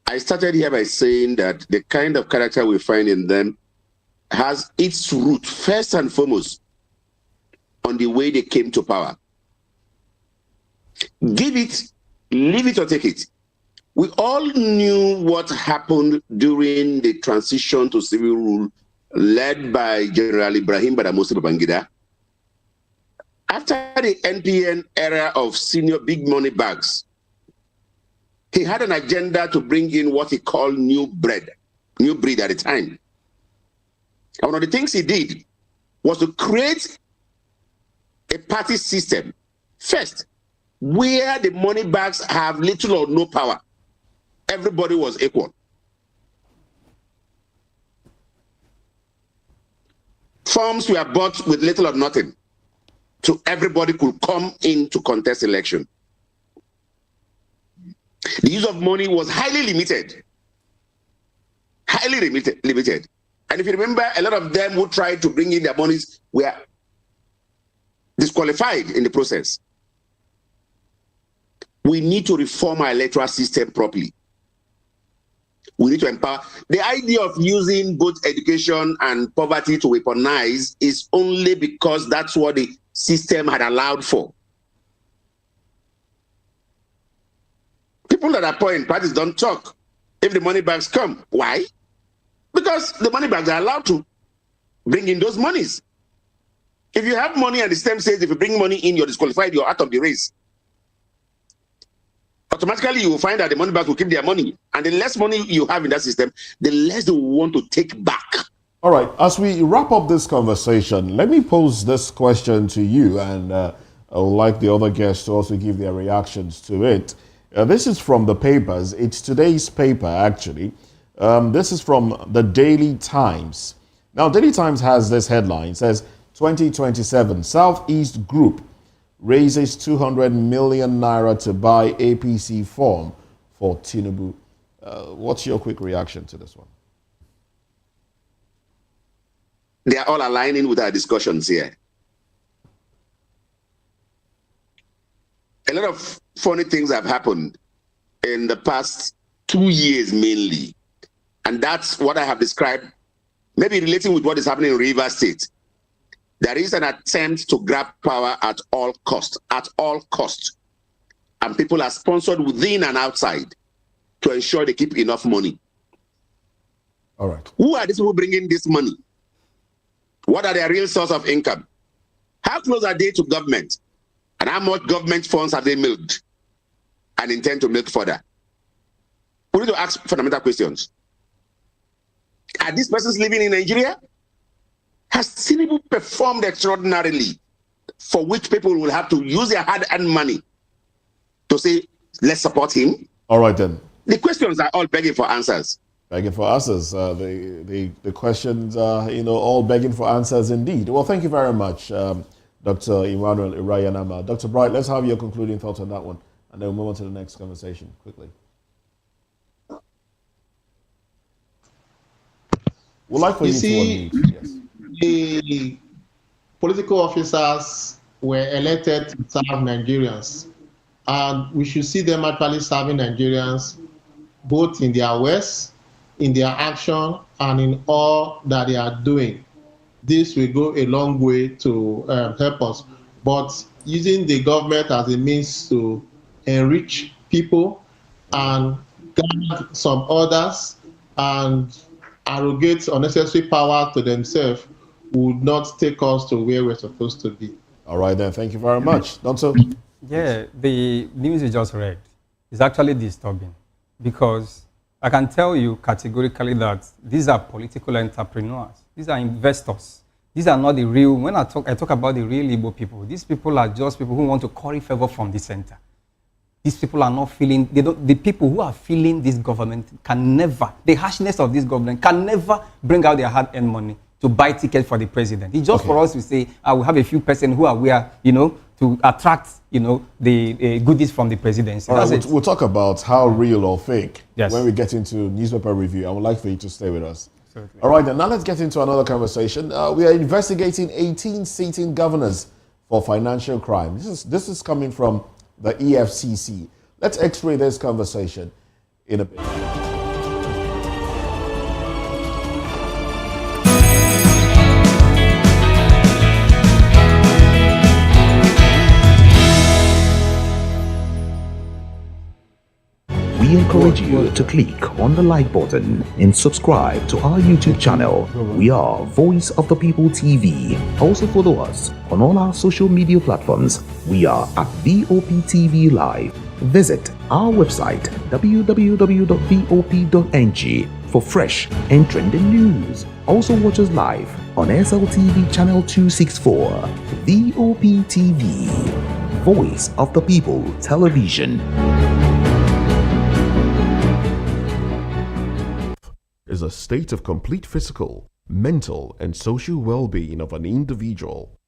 I started here by saying that the kind of character we find in them has its root, first and foremost, on the way they came to power. Give it, leave it or take it. We all knew what happened during the transition to civil rule led by General Ibrahim Badamasi Babangida. After the NPN era of senior big money bags, he had an agenda to bring in what he called new breed at the time. And one of the things he did was to create a party system, first, where the money bags have little or no power. Everybody was equal. Forms were bought with little or nothing, so everybody could come in to contest election. The use of money was highly limited. Highly limited. And if you remember, a lot of them who tried to bring in their monies were disqualified in the process. We need to reform our electoral system properly. We need to empower. The idea of using both education and poverty to weaponize is only because that's what the system had allowed for. People that are poor in parties don't talk if the money bags come. Why? Because the money bags are allowed to bring in those monies. If you have money and the system says if you bring money in, you're disqualified, you're out of the race, automatically you will find that the money bags will keep their money. And the less money you have in that system, the less they will want to take back. All right, as we wrap up this conversation, let me pose this question to you, and I would like the other guests to also give their reactions to it. This is from the papers. It's today's paper, actually. This is from the Daily Times. Now, Daily Times has this headline. It says, 2027, Southeast Group raises 200 million naira to buy APC form for Tinuuu. What's your quick reaction to this one? They are all aligning with our discussions here. A lot of funny things have happened in the past 2 years mainly. And that's what I have described, maybe relating with what is happening in Rivers State. There is an attempt to grab power at all costs, And people are sponsored within and outside to ensure they keep enough money. All right. Who are these people bringing this money? What are their real source of income? How close are they to government? And how much government funds have they milked and intend to milk further? We need to ask fundamental questions. Are these persons living in Nigeria? Has Tinuuu performed extraordinarily, for which people will have to use their hard-earned money to say, let's support him? All right, then. The questions are all begging for answers. Begging for answers. The questions are, all begging for answers indeed. Well, thank you very much, Dr. Emmanuel Irayanama. Dr. Bright, let's have your concluding thoughts on that one, and then we'll move on to the next conversation quickly. We'd like for you to unmute. Yes. The political officers were elected to serve Nigerians. And we should see them actually serving Nigerians, both in their words, in their action, and in all that they are doing. This will go a long way to help us. But using the government as a means to enrich people and guard some others and arrogate unnecessary power to themselves would not take us to where we're supposed to be. All right, then. Thank you very much. Donso? Yeah, the news you just read is actually disturbing because I can tell you categorically that these are political entrepreneurs. These are investors. These are not the real, when I talk about the real Igbo people. These people are just people who want to curry favor from the center. These people are not feeling, the people who are feeling this government can never, the harshness of this government can never bring out their hard-earned money to buy tickets for the president. It's just for us to say, we have a few persons who are aware, to attract, the goodies from the presidency. All right, we'll talk about how real or fake Yes. when we get into newspaper review. I would like for you to stay with us. All right, then now let's get into another conversation. We are investigating 18 sitting governors for financial crime. This is coming from the EFCC. Let's x-ray this conversation in a bit. We encourage you to click on the like button and subscribe to our YouTube channel. We are Voice of the People TV. Also follow us on all our social media platforms. We are at VOPTV Live. Visit our website www.vop.ng for fresh and trending news. Also watch us live on SLTV channel 264. VOPTV, Voice of the People Television. Is a state of complete physical, mental, and social well-being of an individual.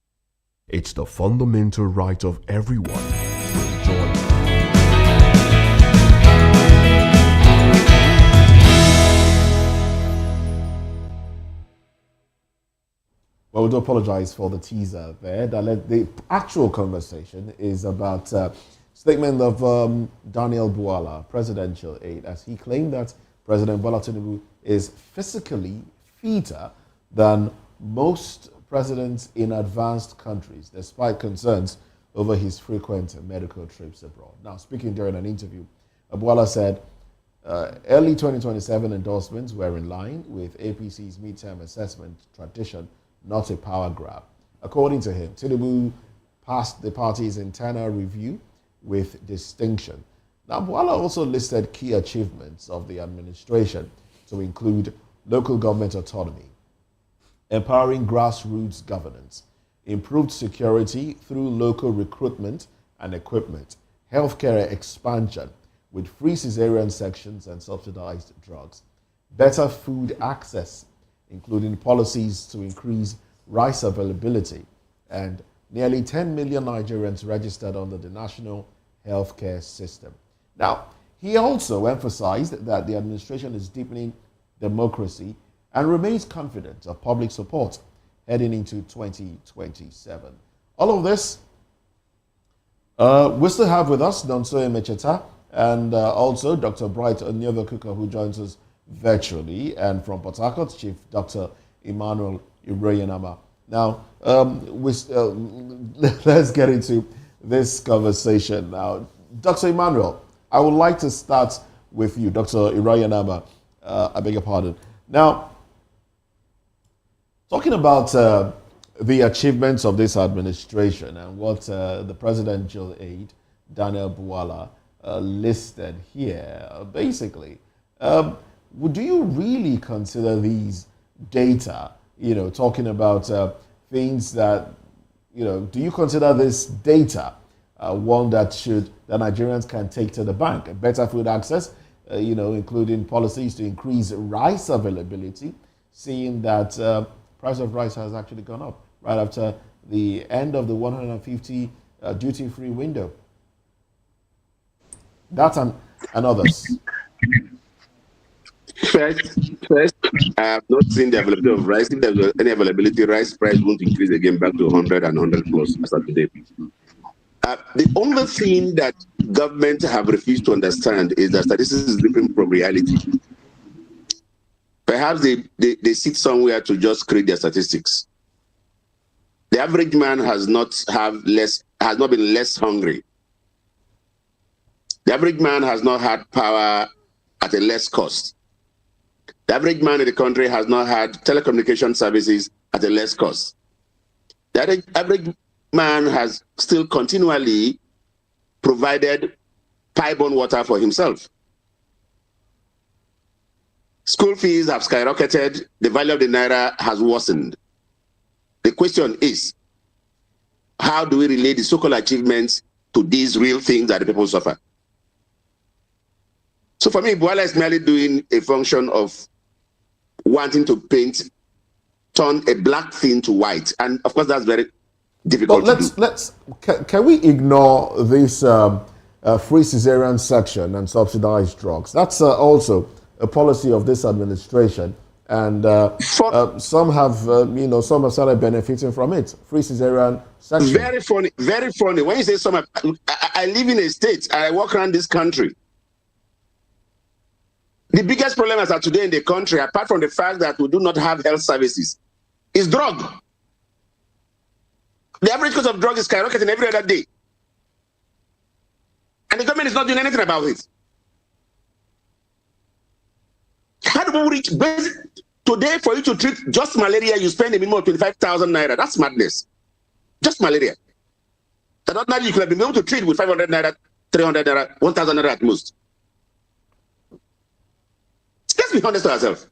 It's the fundamental right of everyone to enjoy. Well, we do apologize for the teaser there. The actual conversation is about statement of Daniel Bala, presidential aide, as he claimed that President Bala Tinuuu is physically fitter than most presidents in advanced countries, despite concerns over his frequent medical trips abroad. Now, speaking during an interview, Bala said early 2027 endorsements were in line with APC's midterm assessment tradition, not a power grab. According to him, Tinuuu passed the party's internal review with distinction. Now, Bala also listed key achievements of the administration to include local government autonomy, empowering grassroots governance, improved security through local recruitment and equipment, healthcare expansion with free cesarean sections and subsidized drugs, better food access, including policies to increase rice availability, and nearly 10 million Nigerians registered under the national healthcare system. Now, he also emphasized that the administration is deepening democracy and remains confident of public support heading into 2027. All of this, we still have with us Donso Emecheta and also Dr. Bright Onyovakuka, who joins us virtually, and from Port Harcourt, Chief Dr. Emmanuel Iroyenama. Now, let's get into this conversation now. Dr. Emmanuel, I would like to start with you, Dr. Iroyenama. I beg your pardon. Now, talking about the achievements of this administration and what the presidential aide, Daniel Bala, listed here, basically, do you really consider these data, talking about things that, do you consider this data one that Nigerians can take to the bank? Better food access, including policies to increase rice availability, seeing that price of rice has actually gone up right after the end of the 150 duty-free window. That and others. First, I have not seen the availability of rice. If there's any availability, rice price won't increase again back to 100 and 100 plus as of today. The only thing that government have refused to understand is that statistics is different from reality. Perhaps they sit somewhere to just create their statistics. The average man has not been less hungry. The average man has not had power at a less cost. The average man in the country has not had telecommunication services at a less cost. The average man has still continually provided pipe-borne water for himself. School fees have skyrocketed. The value of the naira has worsened. The question is, how do we relate the so-called achievements to these real things that the people suffer? So for me, Bala is merely doing a function of wanting to turn a black thing to white. And of course, that's very difficult to do. Can we ignore this free cesarean section and subsidized drugs? That's also a policy of this administration. And some have started benefiting from it. Free cesarean section. Very funny, very funny. When you say some, I live in a state, I walk around this country. The biggest problem as of today in the country, apart from the fact that we do not have health services, is drug. The average cost of drug is skyrocketing every other day. And the government is not doing anything about it. How do we reach today? For you to treat just malaria, you spend a minimum of 25,000 naira. That's madness. Just malaria. That ordinarily you could have been able to treat with 500 naira, 300 naira, 1,000 naira at most. Let's be honest to ourselves.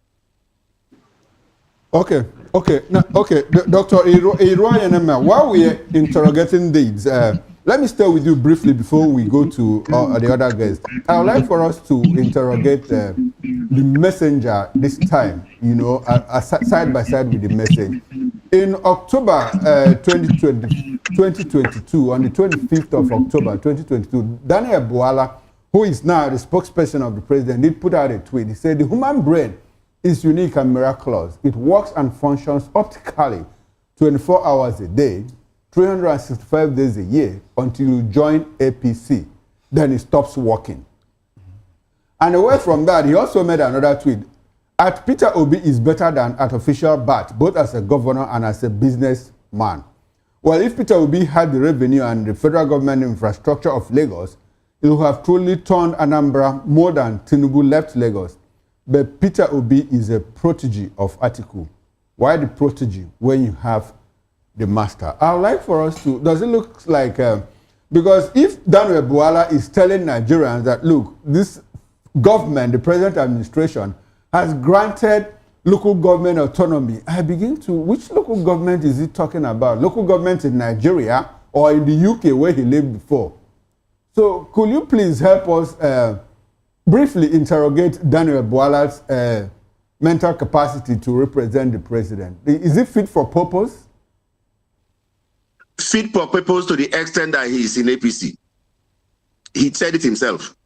Okay. Dr. Irwan, while we are interrogating these, let me stay with you briefly before we go to the other guests. I would like for us to interrogate the messenger this time, side by side with the message. In October 2022, on the 25th of October 2022, Daniel Bala, who is now the spokesperson of the president, did put out a tweet. He said, the human brain is unique and miraculous. It works and functions optically 24 hours a day, 365 days a year until you join APC. Then it stops working. And away from that, he also made another tweet. At Peter Obi is better than artificial bat, both as a governor and as a businessman. Well, if Peter Obi had the revenue and the federal government infrastructure of Lagos, it would have truly turned Anambra more than Tinuuu left Lagos. But Peter Obi is a protege of Atiku. Why the protege when you have the master? I would like for us to, does it look like, because if Daniel Bala is telling Nigerians that, look, this government, the present administration, has granted local government autonomy, I begin to, which local government is he talking about? Local government in Nigeria or in the UK where he lived before? So could you please help us briefly interrogate Daniel Bwala's mental capacity to represent the president? Is it fit for purpose? Fit for purpose to the extent that he is in APC. He said it himself.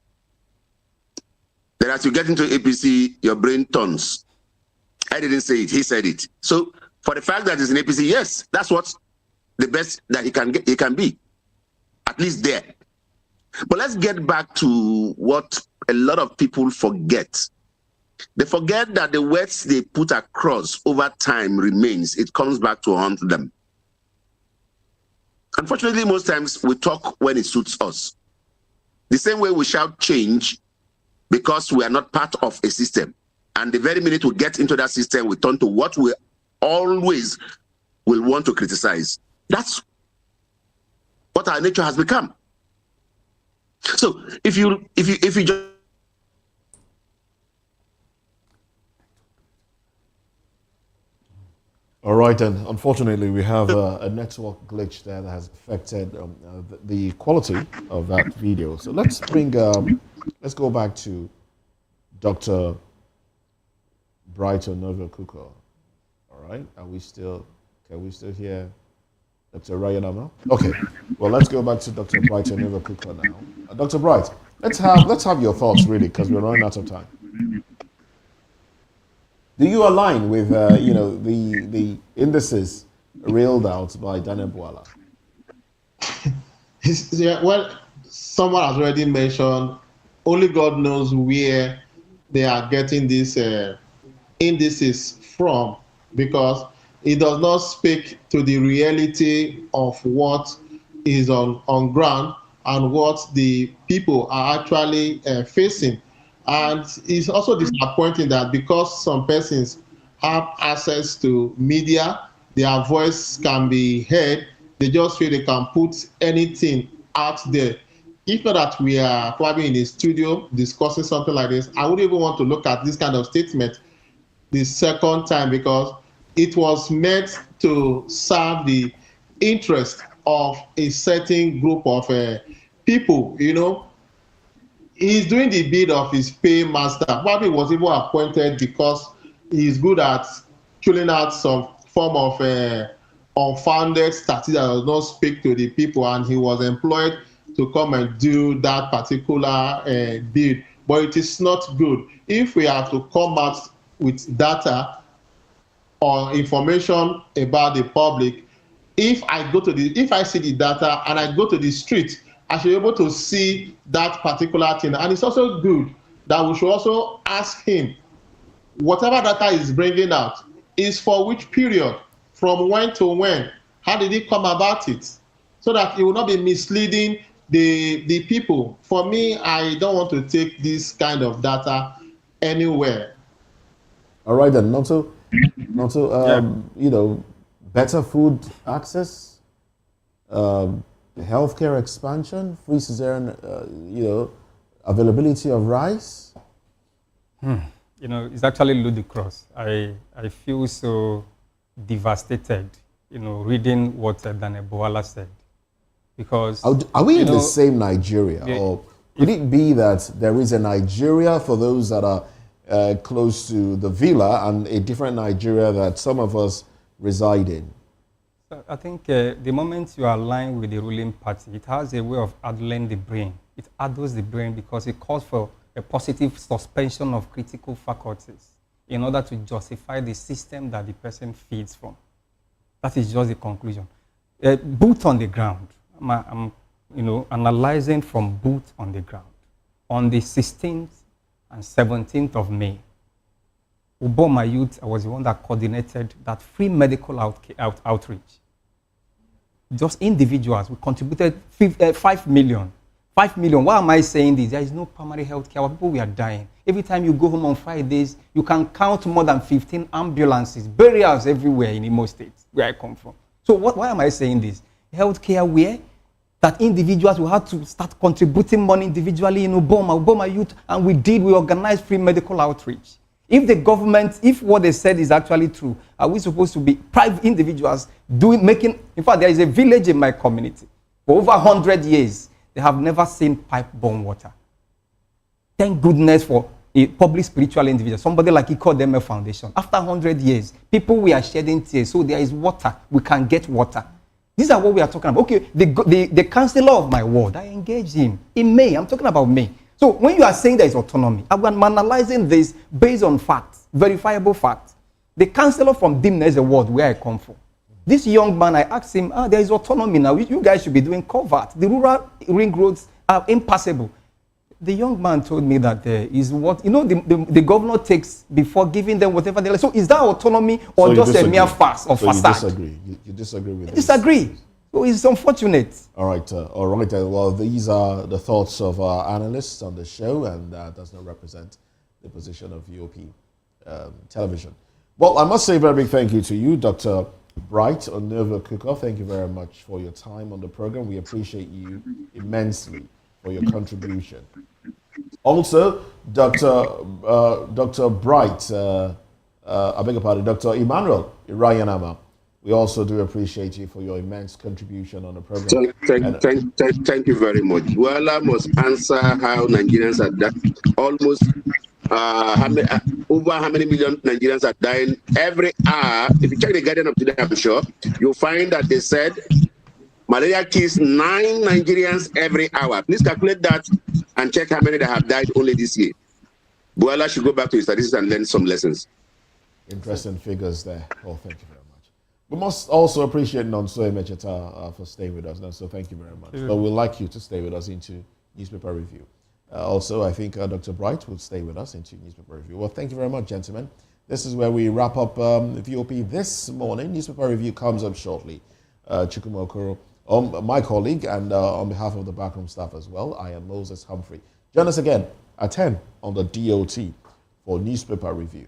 That as you get into APC, your brain turns. I didn't say it, he said it. So for the fact that he's in APC, yes, that's what the best that he can be. At least there. But let's get back to what a lot of people forget. They forget that the words they put across over time remains. It comes back to haunt them. Unfortunately, most times we talk when it suits us. The same way we shout change because we are not part of a system. And the very minute we get into that system, we turn to what we always will want to criticize. That's what our nature has become. So if you just all right, and unfortunately we have a network glitch there that has affected the quality of that video. So let's go back to Dr. Brighton Novakuko. All right, can we still hear Dr. Rayanama? Okay, well, let's go back to Dr. Brighton Novakuko now. Dr. Bright, let's have your thoughts really, because we're running out of time. Do you align with the indices reeled out by Daniel Bwala? Well, someone has already mentioned, only God knows where they are getting these indices from, because it does not speak to the reality of what is on ground and what the people are actually facing. And it's also disappointing that because some persons have access to media, their voice can be heard, they just feel they can put anything out there. If not that we are probably in a studio discussing something like this, I wouldn't even want to look at this kind of statement the second time, because it was meant to serve the interest of a certain group of people. You know, he's doing the bid of his paymaster. Probably was even appointed because he's good at filling out some form of unfounded statistic that does not speak to the people, and he was employed to come and do that particular bid. But it is not good if we have to come out with data or information about the public. If I see the data and I go to the street, I should be able to see that particular thing. And it's also good that we should also ask him, whatever data is bringing out is for which period, from when to when, how did he come about it, so that it will not be misleading the people. For me, I don't want to take this kind of data anywhere. All right then, not to you know, better food access, healthcare expansion, free cesarean, you know, availability of rice. You know, it's actually ludicrous. I feel so devastated, you know, reading what Daniel Bala said, because are we in the same Nigeria, or could it be that there is a Nigeria for those that are close to the villa and a different Nigeria that some of us reside in? I think the moment you align with the ruling party, it has a way of addling the brain. It addles the brain because it calls for a positive suspension of critical faculties in order to justify the system that the person feeds from. That is just the conclusion. Boot on the ground. I'm you know, analyzing from boot on the ground. On the 16th and 17th of May, Uboma Youth, I was the one that coordinated that free medical outreach. Just individuals, we contributed 5 million. 5 million. Why am I saying this? There is no primary health care. Our people, we are dying. Every time you go home on Fridays, you can count more than 15 ambulances, burials everywhere in Imo State, where I come from. So why am I saying this? Health care where? That individuals will have to start contributing money individually in Uboma Youth, and we organized free medical outreach. If the government, if what they said is actually true, are we supposed to be private individuals in fact, there is a village in my community. For over 100 years, they have never seen pipe-borne water. Thank goodness for a public spiritual individual, somebody like Ikodeme Foundation. After 100 years, people we are shedding tears, so there is water, we can get water. These are what we are talking about. Okay, the counselor of my ward, I engaged him in May. I'm talking about May. So when you are saying there is autonomy, I'm analyzing this based on facts, verifiable facts. The counselor from Dimna is a ward where I come from. This young man, I asked him, there is autonomy now. You guys should be doing covert. The rural ring roads are impassable. The young man told me that there is what, you know, the governor takes before giving them whatever they like. So is that autonomy or so just a mere farce or facade? You disagree with this? I disagree. So it's unfortunate. All right. Well, these are the thoughts of our analysts on the show, and that does not represent the position of UOP television. Well, I must say a very big thank you to you, Dr. Bright Onova Kuko. Thank you very much for your time on the program. We appreciate you immensely for your contribution. Also, Dr. Bright, I beg your pardon, Dr. Emmanuel Irayanama, we also do appreciate you for your immense contribution on the program. Thank you very much. Well, I must answer how Nigerians are almost over how many million Nigerians are dying every hour. If you check the Guardian of today, I'm sure you'll find that they said malaria kills 9 Nigerians every hour. Please calculate that and check how many that have died only this year. Bala should go back to his statistics and learn some lessons. Interesting figures there. Oh, thank you very much. We must also appreciate Nonso Emecheta for staying with us. So thank you very much. But we'd like you to stay with us into newspaper review. Also, I think Dr. Bright will stay with us into newspaper review. Well, thank you very much, gentlemen. This is where we wrap up VOP this morning. Newspaper review comes up shortly. Chukwuma Okoro, my colleague, and on behalf of the backroom staff as well, I am Moses Humphrey. Join us again at 10 on the DOT for newspaper review.